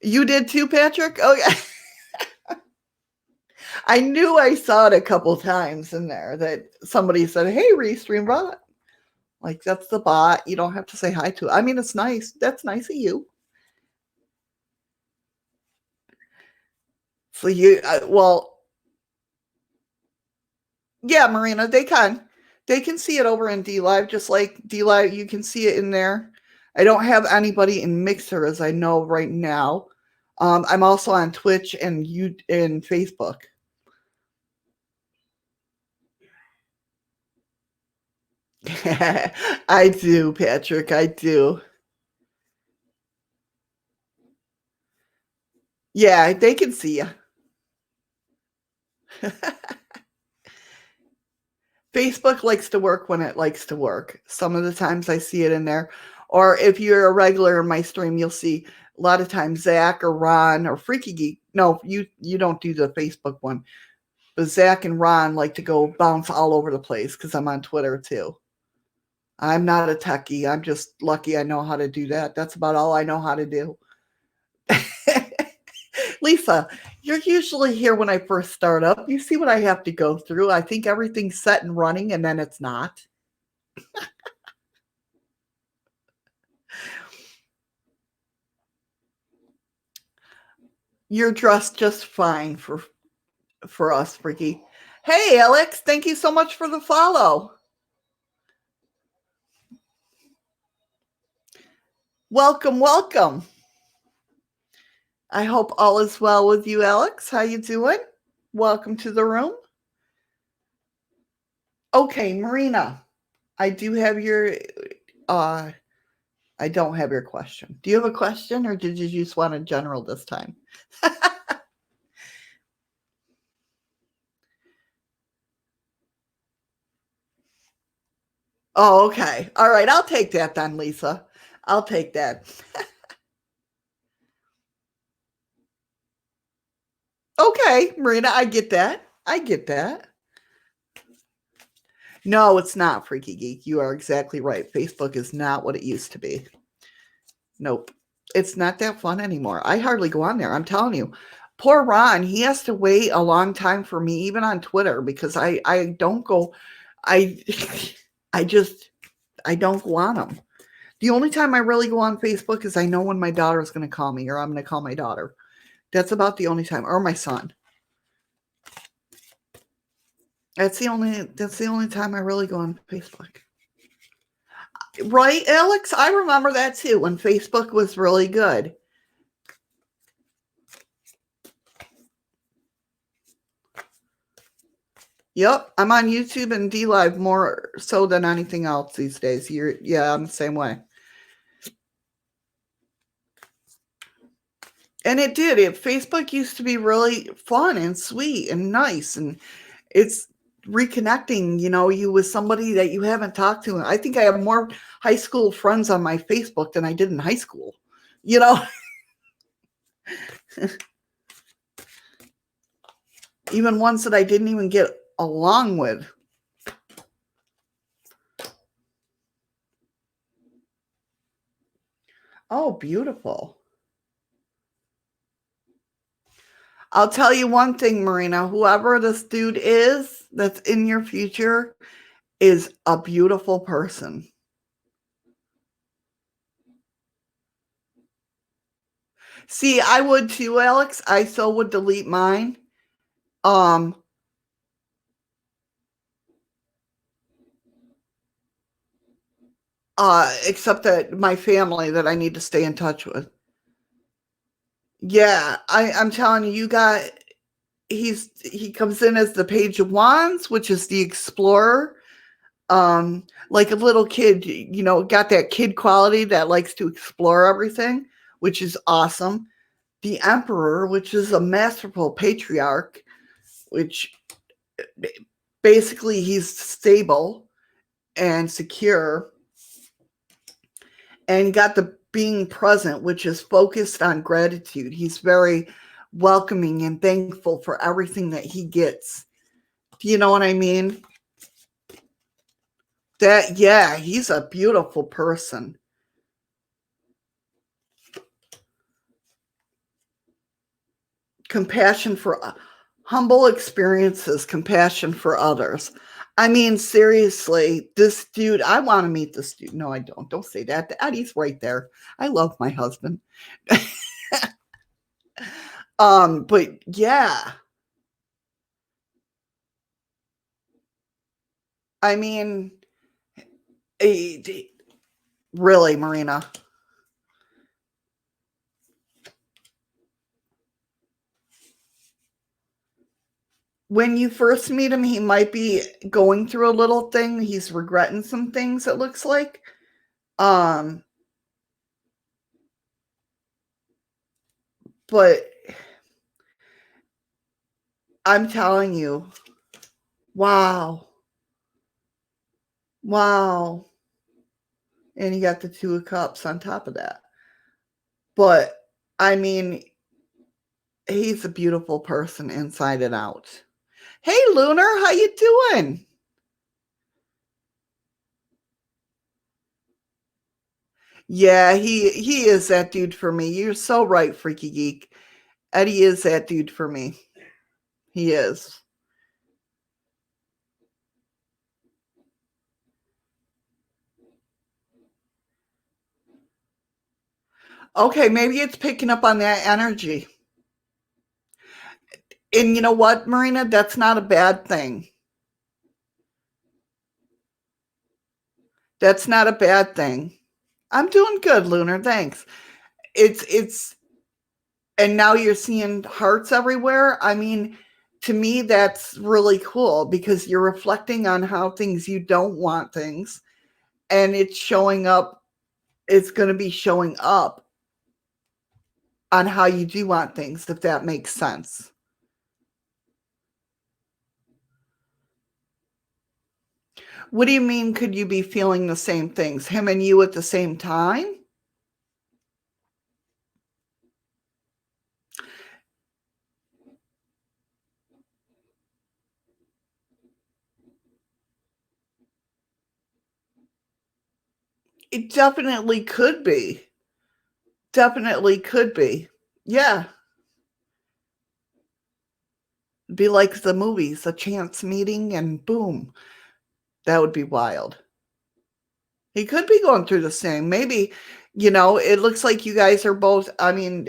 [SPEAKER 1] You did too, Patrick? Oh, yeah. I knew I saw it a couple times in there that somebody said, hey, Restream bot. Like, that's the bot. You don't have to say hi to it. I mean, it's nice. That's nice of you. So well, yeah, Marina, they can. They can see it over in D Live, just like D Live, you can see it in there. I don't have anybody in Mixer as I know right now. I'm also on Twitch and Facebook. I do, Patrick. I do. Yeah, they can see you. Facebook likes to work when it likes to work. Some of the times I see it in there. Or if you're a regular in my stream, you'll see a lot of times Zach or Ron or Freaky Geek. No, you don't do the Facebook one. But Zach and Ron like to go bounce all over the place because I'm on Twitter too. I'm not a techie. I'm just lucky I know how to do that. That's about all I know how to do. Lisa, you're usually here when I first start up. You see what I have to go through. I think everything's set and running, and then it's not. You're dressed just fine for us, Freaky. Hey, Alex, thank you so much for the follow. Welcome, welcome. I hope all is well with you, Alex. How you doing? Welcome to the room. Okay, Marina, I do have your I don't have your question. Do you have a question or did you just want a general this time? Oh, okay. All right, I'll take that then, Lisa. I'll take that. Okay, Marina, I get that. I get that. No, it's not, Freaky Geek. You are exactly right. Facebook is not what it used to be. Nope. It's not that fun anymore. I hardly go on there. I'm telling you. Poor Ron, he has to wait a long time for me, even on Twitter, because I don't go I I just I don't go on them. The only time I really go on Facebook is I know when my daughter is going to call me or I'm going to call my daughter. That's about the only time, or my son. That's the only time I really go on Facebook. Right, Alex? I remember that too when Facebook was really good. Yep, I'm on YouTube and D Live more so than anything else these days. Yeah, I'm the same way. And it did. Facebook used to be really fun and sweet and nice, and it's reconnecting, you with somebody that you haven't talked to. I think I have more high school friends on my Facebook than I did in high school. You know, even ones that I didn't even get along with. Oh, beautiful. I'll tell you one thing, Marina. Whoever this dude is that's in your future is a beautiful person. See, I would too, Alex. I so would delete mine. Um, except that my family that I need to stay in touch with. Yeah, I'm telling you, he comes in as the Page of Wands, which is the explorer. Like a little kid, got that kid quality that likes to explore everything, which is awesome. The Emperor, which is a masterful patriarch, which basically he's stable and secure. And you got the being present, which is focused on gratitude. He's very welcoming and thankful for everything that he gets. Do you know what I mean? Yeah, he's a beautiful person. Compassion for humble experiences, compassion for others. I mean, seriously, this dude, I want to meet this dude. No, I don't. Don't say that. Eddie's right there. I love my husband. But yeah, I mean, eh, really, Marina. When you first meet him, he might be going through a little thing. He's regretting some things, it looks like. Um, but I'm telling you, wow. Wow. And you got the 2 of cups on top of that. But, I mean, he's a beautiful person inside and out. Hey, Lunar, how you doing? Yeah, he is that dude for me. You're so right, Freaky Geek. Eddie is that dude for me. He is. Okay, maybe it's picking up on that energy. And you know what, Marina? That's not a bad thing. That's not a bad thing. I'm doing good, Lunar. Thanks. It's and now you're seeing hearts everywhere. I mean, to me that's really cool because you're reflecting on how things you don't want things and it's showing up it's going to be showing up on how you do want things if that makes sense. What do you mean could you be feeling the same things? Him and you at the same time? It definitely could be. Definitely could be. Yeah. Be like the movies, a chance meeting and boom. That would be wild. He could be going through the same. Maybe, it looks like you guys are both, I mean,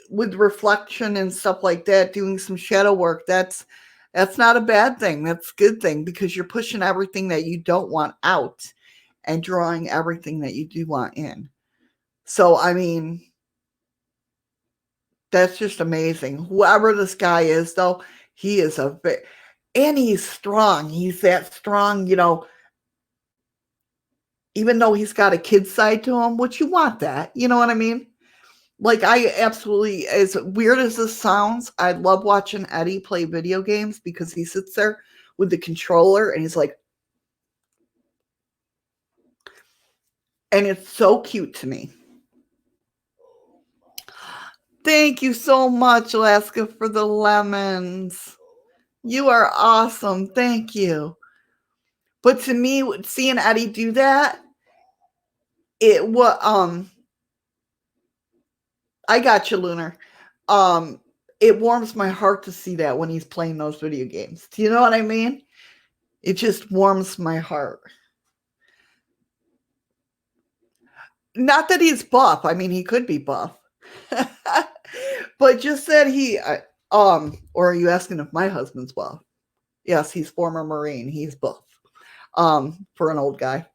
[SPEAKER 1] with reflection and stuff like that, doing some shadow work. That's not a bad thing. That's a good thing because you're pushing everything that you don't want out and drawing everything that you do want in. So, I mean, that's just amazing. Whoever this guy is, though, he is and he's strong. He's that strong, even though he's got a kid side to him, which you want that. You know what I mean? Like, I absolutely, as weird as this sounds, I love watching Eddie play video games because he sits there with the controller and he's like, and it's so cute to me. Thank you so much, Alaska, for the lemons. You are awesome. Thank you. But to me, seeing Eddie do that, it what I got you, Lunar. Um, it warms my heart to see that when he's playing those video games. Do you know what I mean? It just warms my heart. Not that he's buff. I mean, he could be buff. But just that or are you asking if my husband's buff? Yes, he's former Marine. He's buff. For an old guy.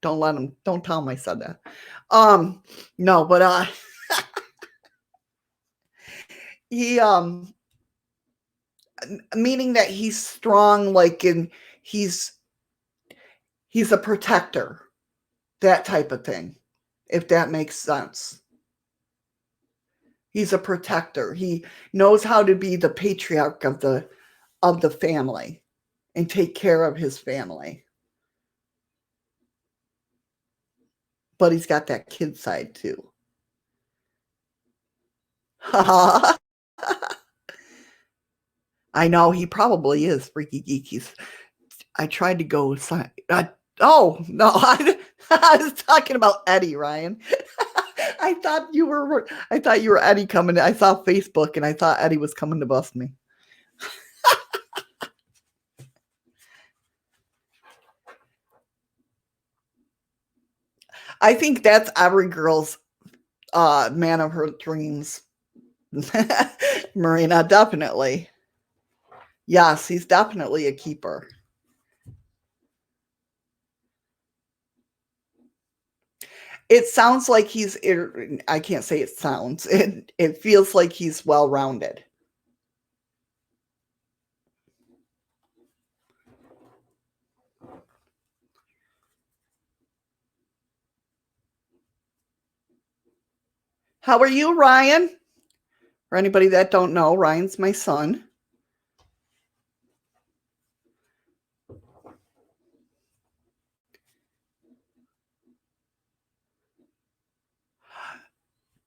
[SPEAKER 1] Don't tell him I said that. No, but he meaning that he's strong, like in he's he's a protector, that type of thing, if that makes sense. He's a protector. He knows how to be the patriarch of the family and take care of his family. But he's got that kid side too. I know he probably is freaky geeky. I tried to go. Oh no, I was talking about Eddie, Ryan. I thought you were. I thought you were Eddie coming. I saw Facebook, and I thought Eddie was coming to bust me. I think that's every girl's man of her dreams. Marina, definitely. Yes, he's definitely a keeper. It sounds like I can't say it sounds. It feels like he's well rounded. How are you, Ryan? For anybody that don't know, Ryan's my son.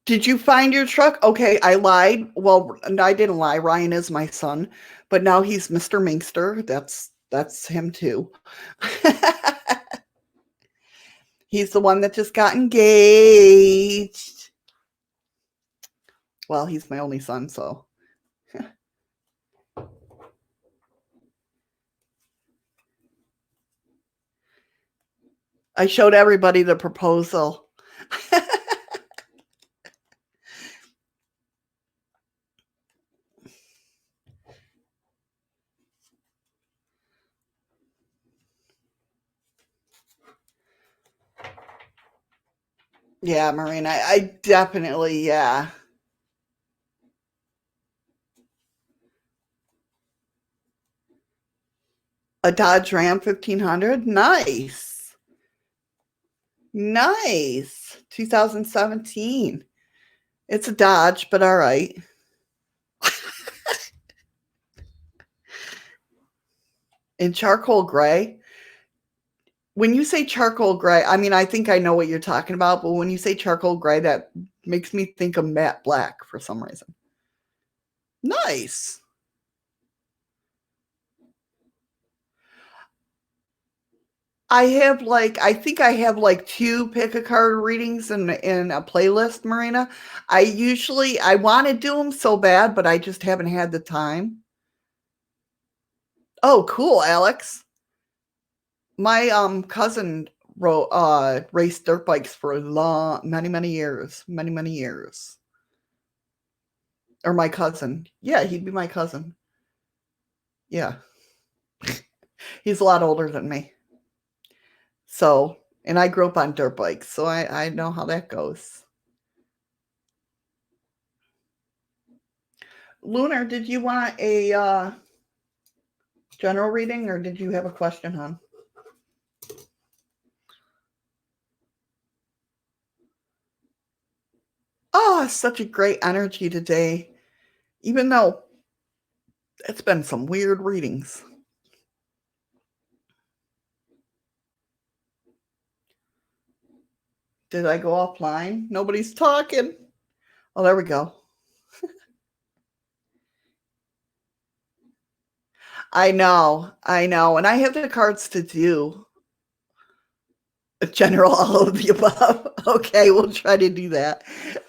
[SPEAKER 1] Did you find your truck? Okay, I lied. Well, I didn't lie. Ryan is my son, but now he's Mr. Minkster. That's him too. He's the one that just got engaged. Well, he's my only son, so I showed everybody the proposal. Yeah, Marina, I definitely, yeah. A Dodge Ram 1500. Nice. Nice. 2017. It's a Dodge, but all right. In charcoal gray. When you say charcoal gray, I mean, I think I know what you're talking about, but when you say charcoal gray, that makes me think of matte black for some reason. Nice. I think I have like 2 pick a card readings in a playlist, Marina. I wanna do them so bad, but I just haven't had the time. Oh, cool, Alex. My, cousin raced dirt bikes for a long many, many years, many, many years. Or my cousin. Yeah, he'd be my cousin. Yeah. He's a lot older than me. So, and I grew up on dirt bikes, so I know how that goes. Lunar, did you want a general reading or did you have a question, hon? Oh, such a great energy today, even though it's been some weird readings. Did I go offline? Nobody's talking. Oh, there we go. I know. And I have the cards to do a general all of the above. Okay, we'll try to do that.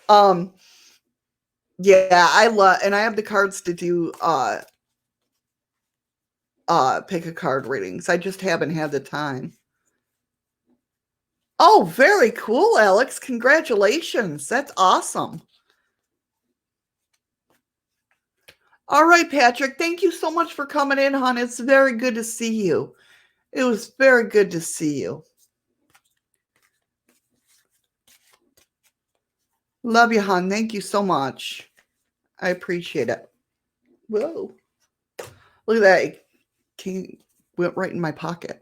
[SPEAKER 1] Um, yeah, I love, and I have the cards to do pick a card readings. I just haven't had the time. Oh, very cool, Alex. Congratulations. That's awesome. All right, Patrick. Thank you so much for coming in, hon. It's very good to see you. It was very good to see you. Love you, hon. Thank you so much. I appreciate it. Whoa. Look at that. It went right in my pocket.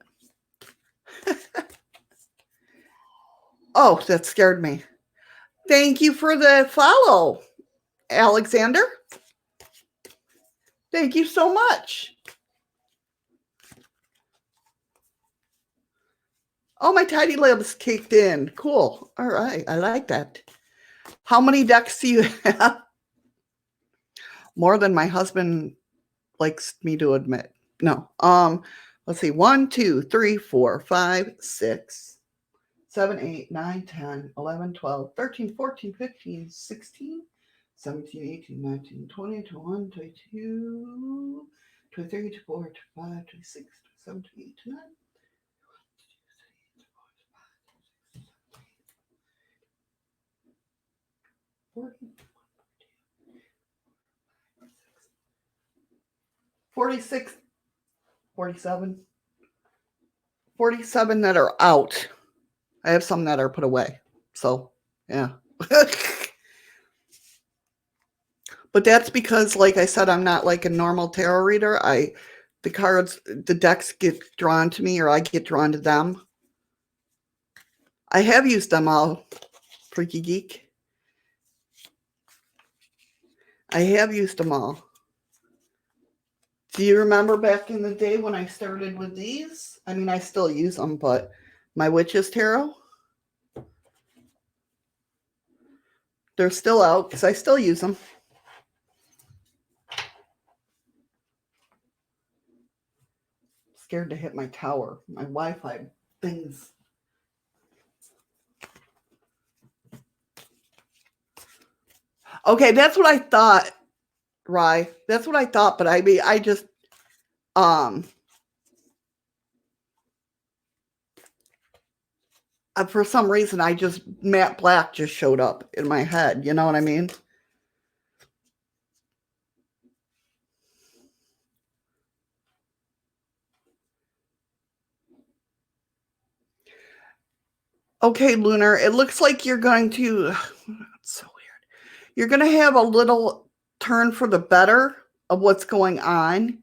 [SPEAKER 1] Oh, that scared me. Thank you for the follow, Alexander. Thank you so much. Oh, my tiny lips kicked in. Cool. All right. I like that. How many ducks do you have? More than my husband likes me to admit. No. Let's see. 1, 2, 3, 4, 5, 6, 7, 8, 9, 10, 11, 12, 13, 14, 15, 16, 17, 18, 19, 20, 21, 22, 23, 24, 25, 26, 27, 28, 29. 46, 47, 47 that are out. I have some that are put away. So, yeah. But that's because, like I said, I'm not like a normal tarot reader. The decks get drawn to me or I get drawn to them. I have used them all, Freaky Geek. I have used them all. Do you remember back in the day when I started with these? I mean, I still use them, but my Witch's Tarot, they're still out because I still use them. Scared to hit my tower, my Wi-Fi things. Okay, that's what I thought, Rye. That's what I thought, but I mean, I just um for some reason I just matte black just showed up in my head. You know what I mean? Okay, Lunar, it looks like you're going to it's so weird. You're going to have a little turn for the better of what's going on.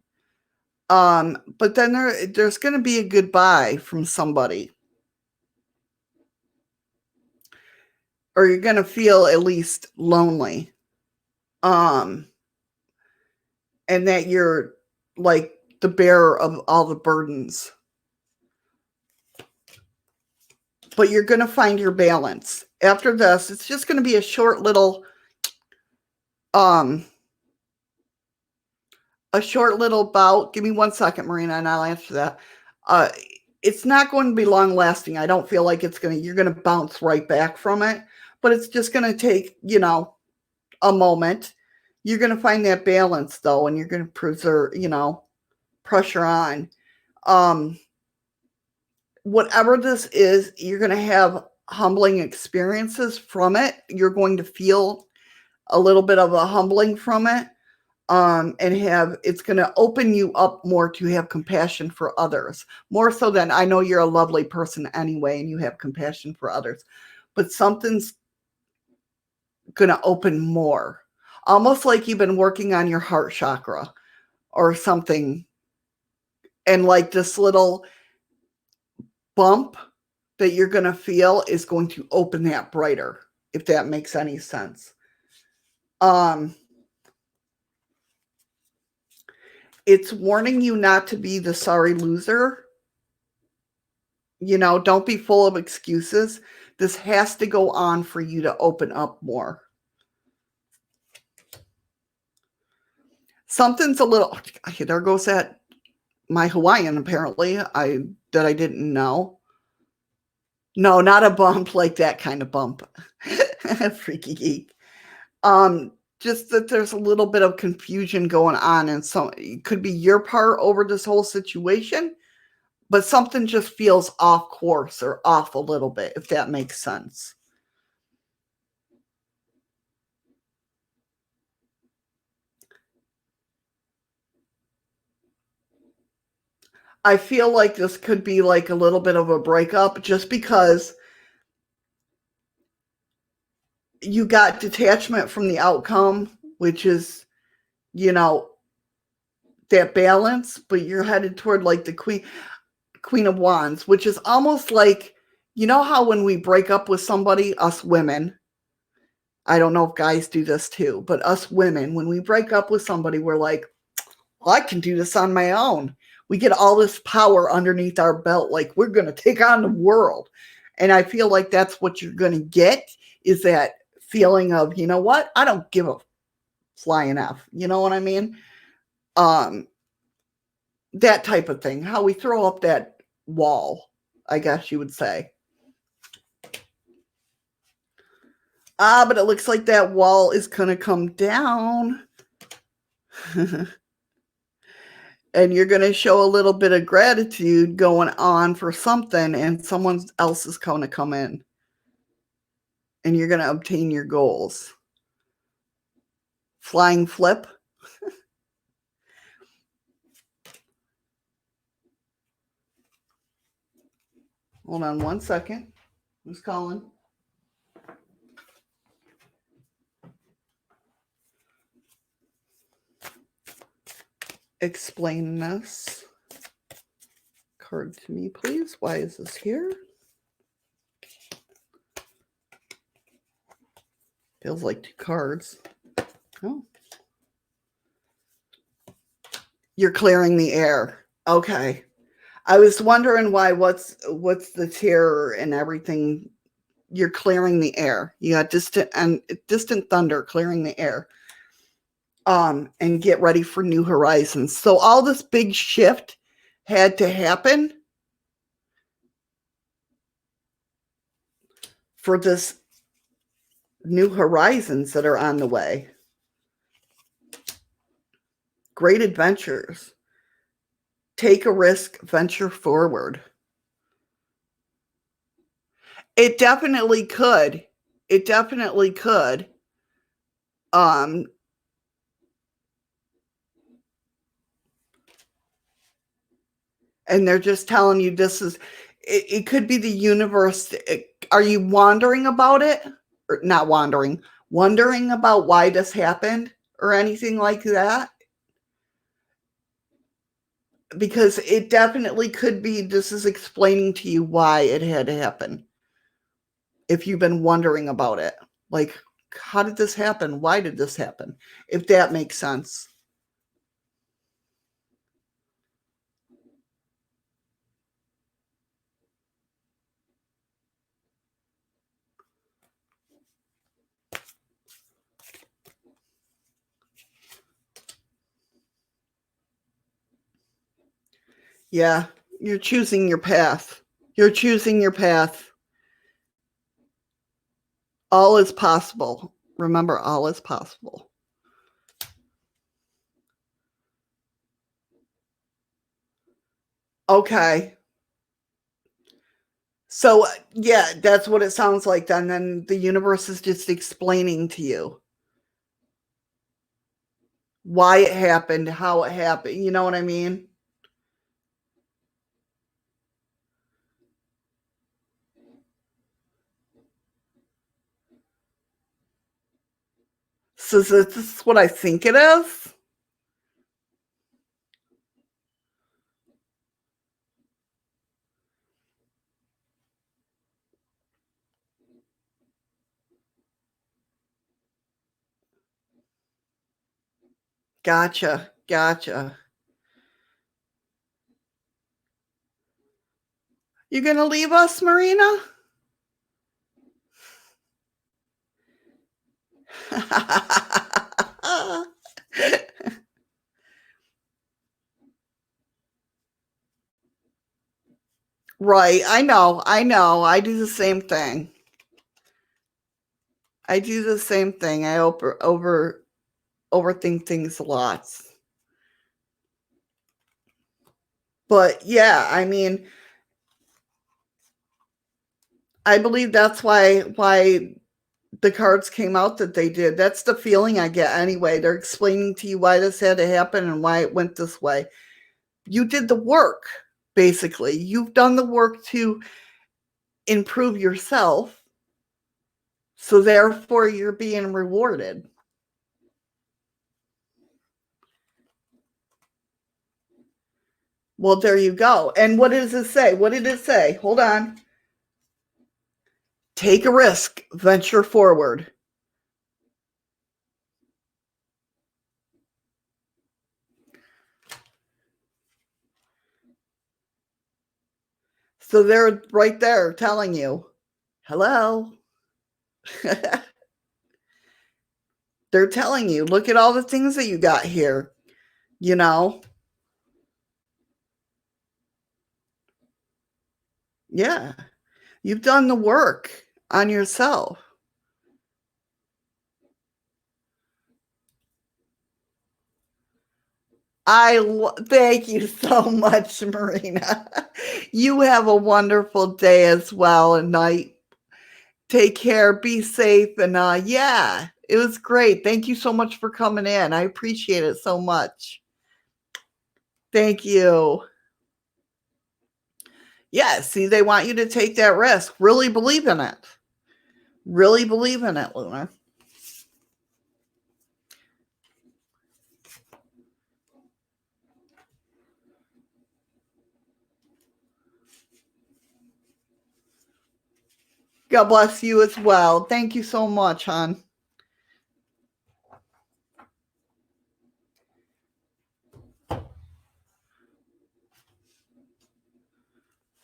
[SPEAKER 1] But then there's going to be a goodbye from somebody. Or you're going to feel at least lonely. And that you're like the bearer of all the burdens. But you're going to find your balance. After this, it's just going to be a short little bout. Give me 1 second, Marina, and I'll answer that. It's not going to be long lasting. I don't feel like you're going to bounce right back from it, but it's just going to take, a moment. You're going to find that balance though, and you're going to preserve, pressure on. Whatever this is, you're going to have humbling experiences from it. You're going to feel a little bit of a humbling from it. And it's going to open you up more to have compassion for others, more so than, I know you're a lovely person anyway and you have compassion for others, but something's going to open more, almost like you've been working on your heart chakra or something, and like this little bump that you're going to feel is going to open that brighter, if that makes any sense. It's warning you not to be the sorry loser. Don't be full of excuses. This has to go on for you to open up more. Something's a little, there goes that, my Hawaiian apparently, that I didn't know. No, not a bump like that kind of bump. Freaky geek. Just that there's a little bit of confusion going on, and so it could be your part over this whole situation, but something just feels off course or off a little bit, if that makes sense. I feel like this could be like a little bit of a breakup, just because you got detachment from the outcome, which is, that balance, but you're headed toward like the Queen of Wands, which is almost like, how when we break up with somebody, us women, I don't know if guys do this too, but us women, when we break up with somebody, we're like, well, I can do this on my own. We get all this power underneath our belt, like we're going to take on the world. And I feel like that's what you're going to get, is that feeling of, you know what? I don't give a flying F. You know what I mean? That type of thing. How we throw up that wall, I guess you would say. But it looks like that wall is going to come down. And you're going to show a little bit of gratitude going on for something, and someone else is going to come in. And you're going to obtain your goals. Flying flip. Hold on 1 second. Who's calling? Explain this card to me, please. Why is this here? Feels like 2 cards. Oh. You're clearing the air. Okay. I was wondering why, what's the terror and everything. You're clearing the air. You got distant thunder clearing the air. And get ready for new horizons. So all this big shift had to happen for this new horizons that are on the way. Great adventures. Take a risk, venture forward. It definitely could. It definitely could. And they're just telling you this is, it could be the universe are you wondering about it? Or not wondering, wondering about why this happened or anything like that? Because it definitely could be this is explaining to you why it had to happen. If you've been wondering about it, like, how did this happen? Why did this happen? If that makes sense. Yeah, you're choosing your path. You're choosing your path. All is possible. Remember, all is possible. Okay. So, yeah, that's what it sounds like then. Then the universe is just explaining to you why it happened, how it happened. You know what I mean? So, this is what I think it is. Gotcha. Gotcha. You gonna leave us, Marina? Right. I know. I know. I do the same thing. I do the same thing. I overthink things a lot. But yeah, I mean, I believe that's why the cards came out that they did. That's the feeling I get anyway. They're explaining to you why this had to happen and why it went this way. You did the work, basically. You've done the work to improve yourself. So therefore you're being rewarded. Well, there you go. And what does it say? What did it say? Hold on. Take a risk, venture forward. So they're right there telling you, hello. They're telling you, look at all the things that you got here, you know? Yeah. You've done the work on yourself. Thank you so much, Marina. You have a wonderful day as well and night. Take care, be safe, and yeah, it was great. Thank you so much for coming in. I appreciate it so much. Thank you. Yeah, see, they want you to take that risk. Really believe in it. Really believe in it, Luna. God bless you as well. Thank you so much, hon.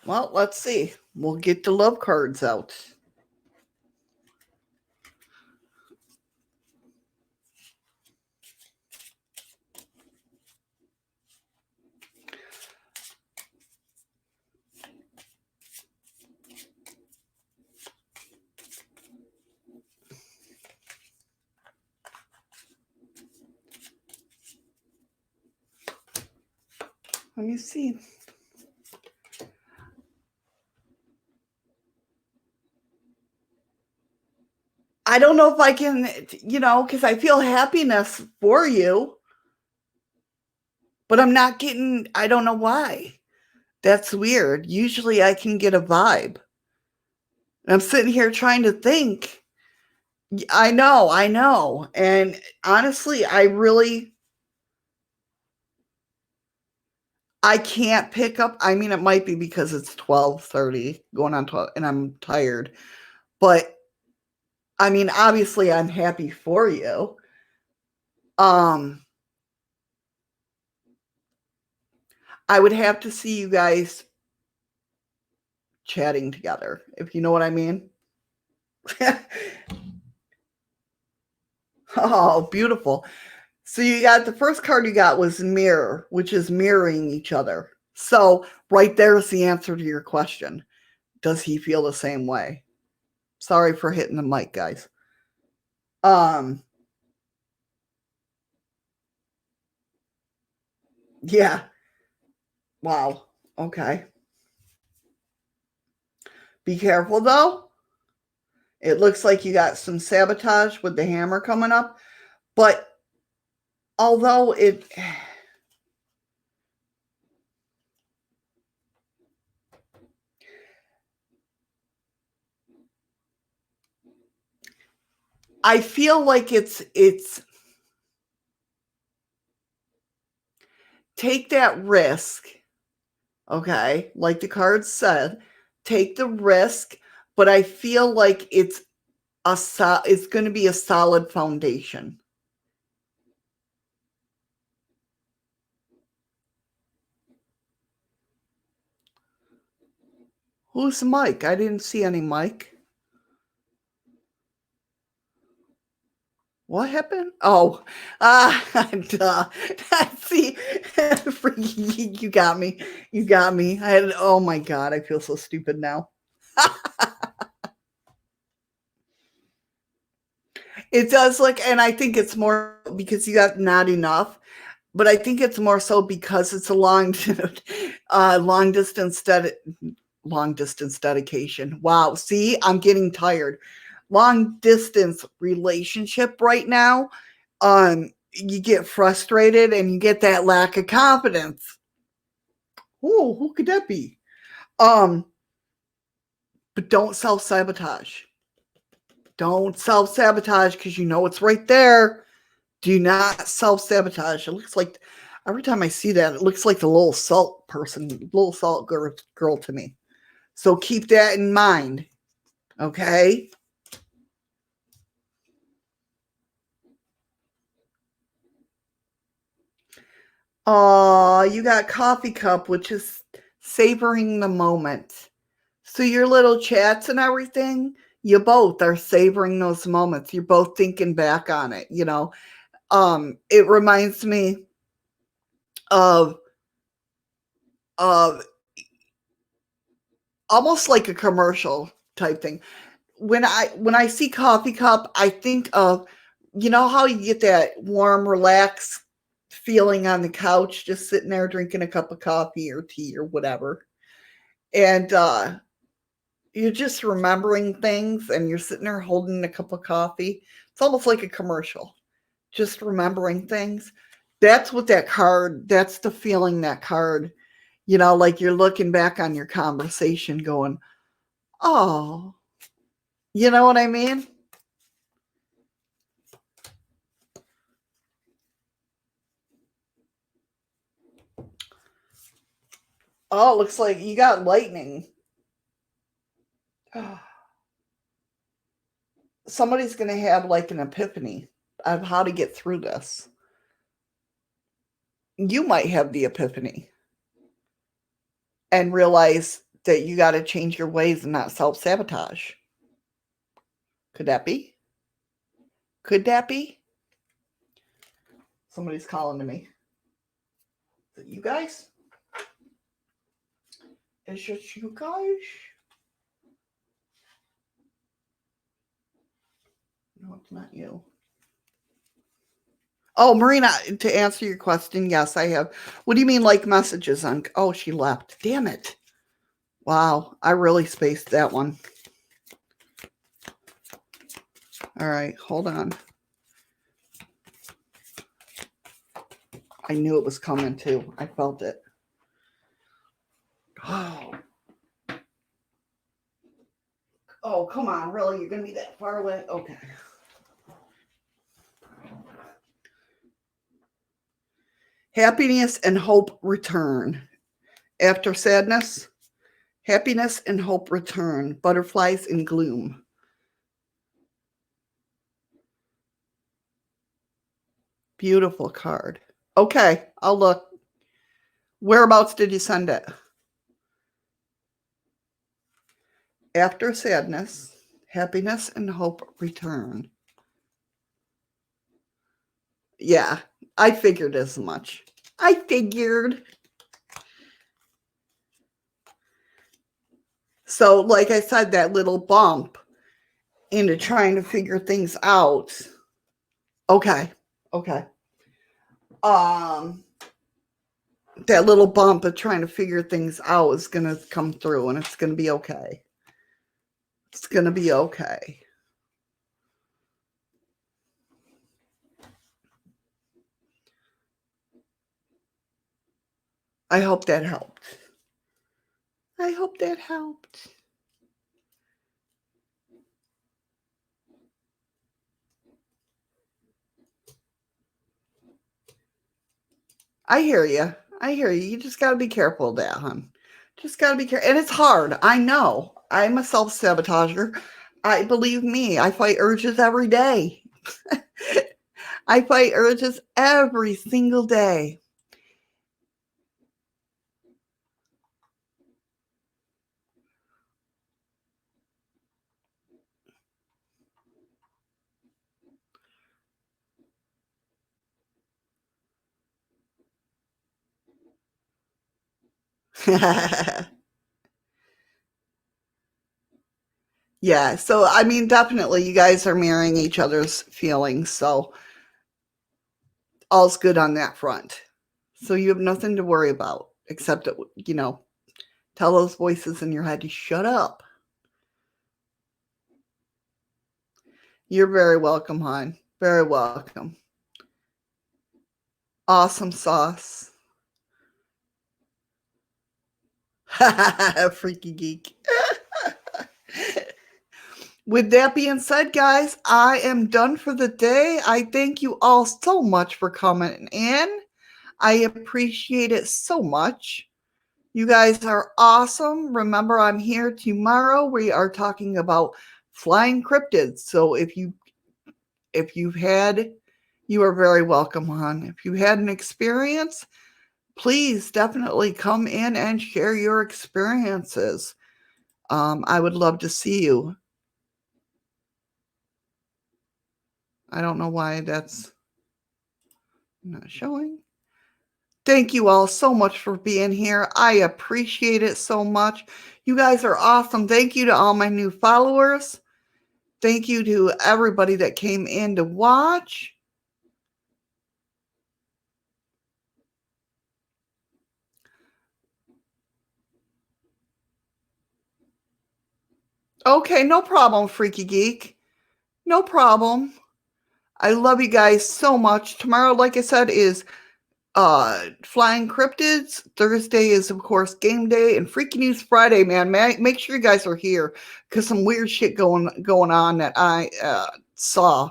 [SPEAKER 1] Well, let's see. We'll get the love cards out. Let me see. I don't know if I can, because I feel happiness for you, but I'm not getting, I don't know why. That's weird. Usually I can get a vibe. And I'm sitting here trying to think. I know, I know. And honestly, I can't pick up. I mean, it might be because it's 12:30 going on 12 and I'm tired. But I mean, obviously I'm happy for you. Um I would have to see you guys chatting together, if you know what I mean. Oh, beautiful. So you got the first card you got was mirror, which is mirroring each other. So right there's the answer to your question. Does he feel the same way? Sorry for hitting the mic, guys. Um, yeah. Wow. Okay. Be careful though. It looks like you got some sabotage with the hammer coming up, but although it I feel like it's take that risk, okay? Like the card said, take the risk, but I feel like it's going to be a solid foundation. Who's Mike? I didn't see any Mike. What happened? Oh, duh. See, you got me. You got me. Oh my God, I feel so stupid now. It does look, and I think it's more because you got not enough, but I think it's more so because it's a long distance long distance dedication. Wow. See, I'm getting tired. Long distance relationship right now. You get frustrated and you get that lack of confidence. Oh, who could that be? Um, but don't self sabotage. Don't self sabotage because you know it's right there. Do not self sabotage. It looks like every time I see that, it looks like the little salt person, little salt girl to me. So keep that in mind. Okay. You got coffee cup, which is savoring the moment. So your little chats and everything, you both are savoring those moments. You're both thinking back on it, you know. It reminds me of of almost like a commercial type thing. When I see coffee cup, I think of you know how you get that warm, relaxed feeling on the couch, just sitting there drinking a cup of coffee or tea or whatever. And you're just remembering things and you're sitting there holding a cup of coffee. It's almost like a commercial. Just remembering things. That's what that card, that's the feeling that card, you know, like you're looking back on your conversation going, oh, you know what I mean? Oh, it looks like you got lightning. Somebody's going to have like an epiphany of how to get through this. You might have the epiphany and realize that you got to change your ways and not self sabotage. Could that be? Could that be? Somebody's calling to me. Is it you guys? Is it you guys? No, it's not you. Oh, Marina, to answer your question, yes, I have. What do you mean, like messages on? Oh, she left. Damn it. Wow, I really spaced that one. All right, hold on. I knew it was coming too. I felt it. Oh, Oh, come on. Really? You're going to be that far away? Okay. Happiness and hope return. After sadness, happiness and hope return. Butterflies in gloom. Beautiful card. Okay, I'll look. Whereabouts did you send it? After sadness, happiness and hope return. Yeah, I figured as much. I figured. So, like I said, that little bump into trying to figure things out. Okay. Okay. Um, that little bump of trying to figure things out is going to come through and it's going to be okay. It's going to be okay. I hope that helped. I hope that helped. I hear you. I hear you. You just got to be careful of that, hon. Just got to be careful. And it's hard. I know. I'm a self sabotager. I believe me, I fight urges every day. I fight urges every single day. Yeah. So, I mean, definitely you guys are mirroring each other's feelings. So, all's good on that front. So, you have nothing to worry about except, tell those voices in your head to shut up. You're very welcome, hon. Very welcome. Awesome sauce. Freaky geek. With that being said, guys, I am done for the day. I thank you all so much for coming in. I appreciate it so much. You guys are awesome. Remember, I'm here tomorrow. We are talking about flying cryptids. So if you've had, you are very welcome, hon. If you had an experience, please definitely come in and share your experiences. I would love to see you. I don't know why that's not showing. Thank you all so much for being here. I appreciate it so much. You guys are awesome. Thank you to all my new followers. Thank you to everybody that came in to watch. Okay, no problem, Freaky Geek. No problem. I love you guys so much. Tomorrow, like I said, is flying cryptids. Thursday is of course game day, and Freaky News Friday, man. Make sure you guys are here because some weird shit going on that I saw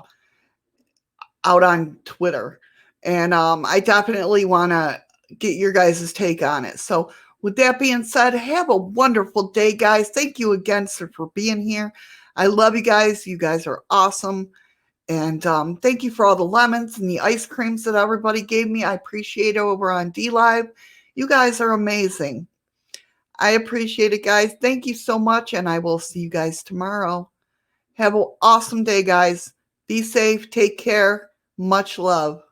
[SPEAKER 1] out on Twitter, and I definitely want to get your guys' take on it. So with that being said, have a wonderful day, guys. Thank you again for being here. I love you guys. You guys are awesome. And thank you for all the lemons and the ice creams that everybody gave me. I appreciate it over on DLive. You guys are amazing. I appreciate it, guys. Thank you so much. And I will see you guys tomorrow. Have an awesome day, guys. Be safe. Take care. Much love.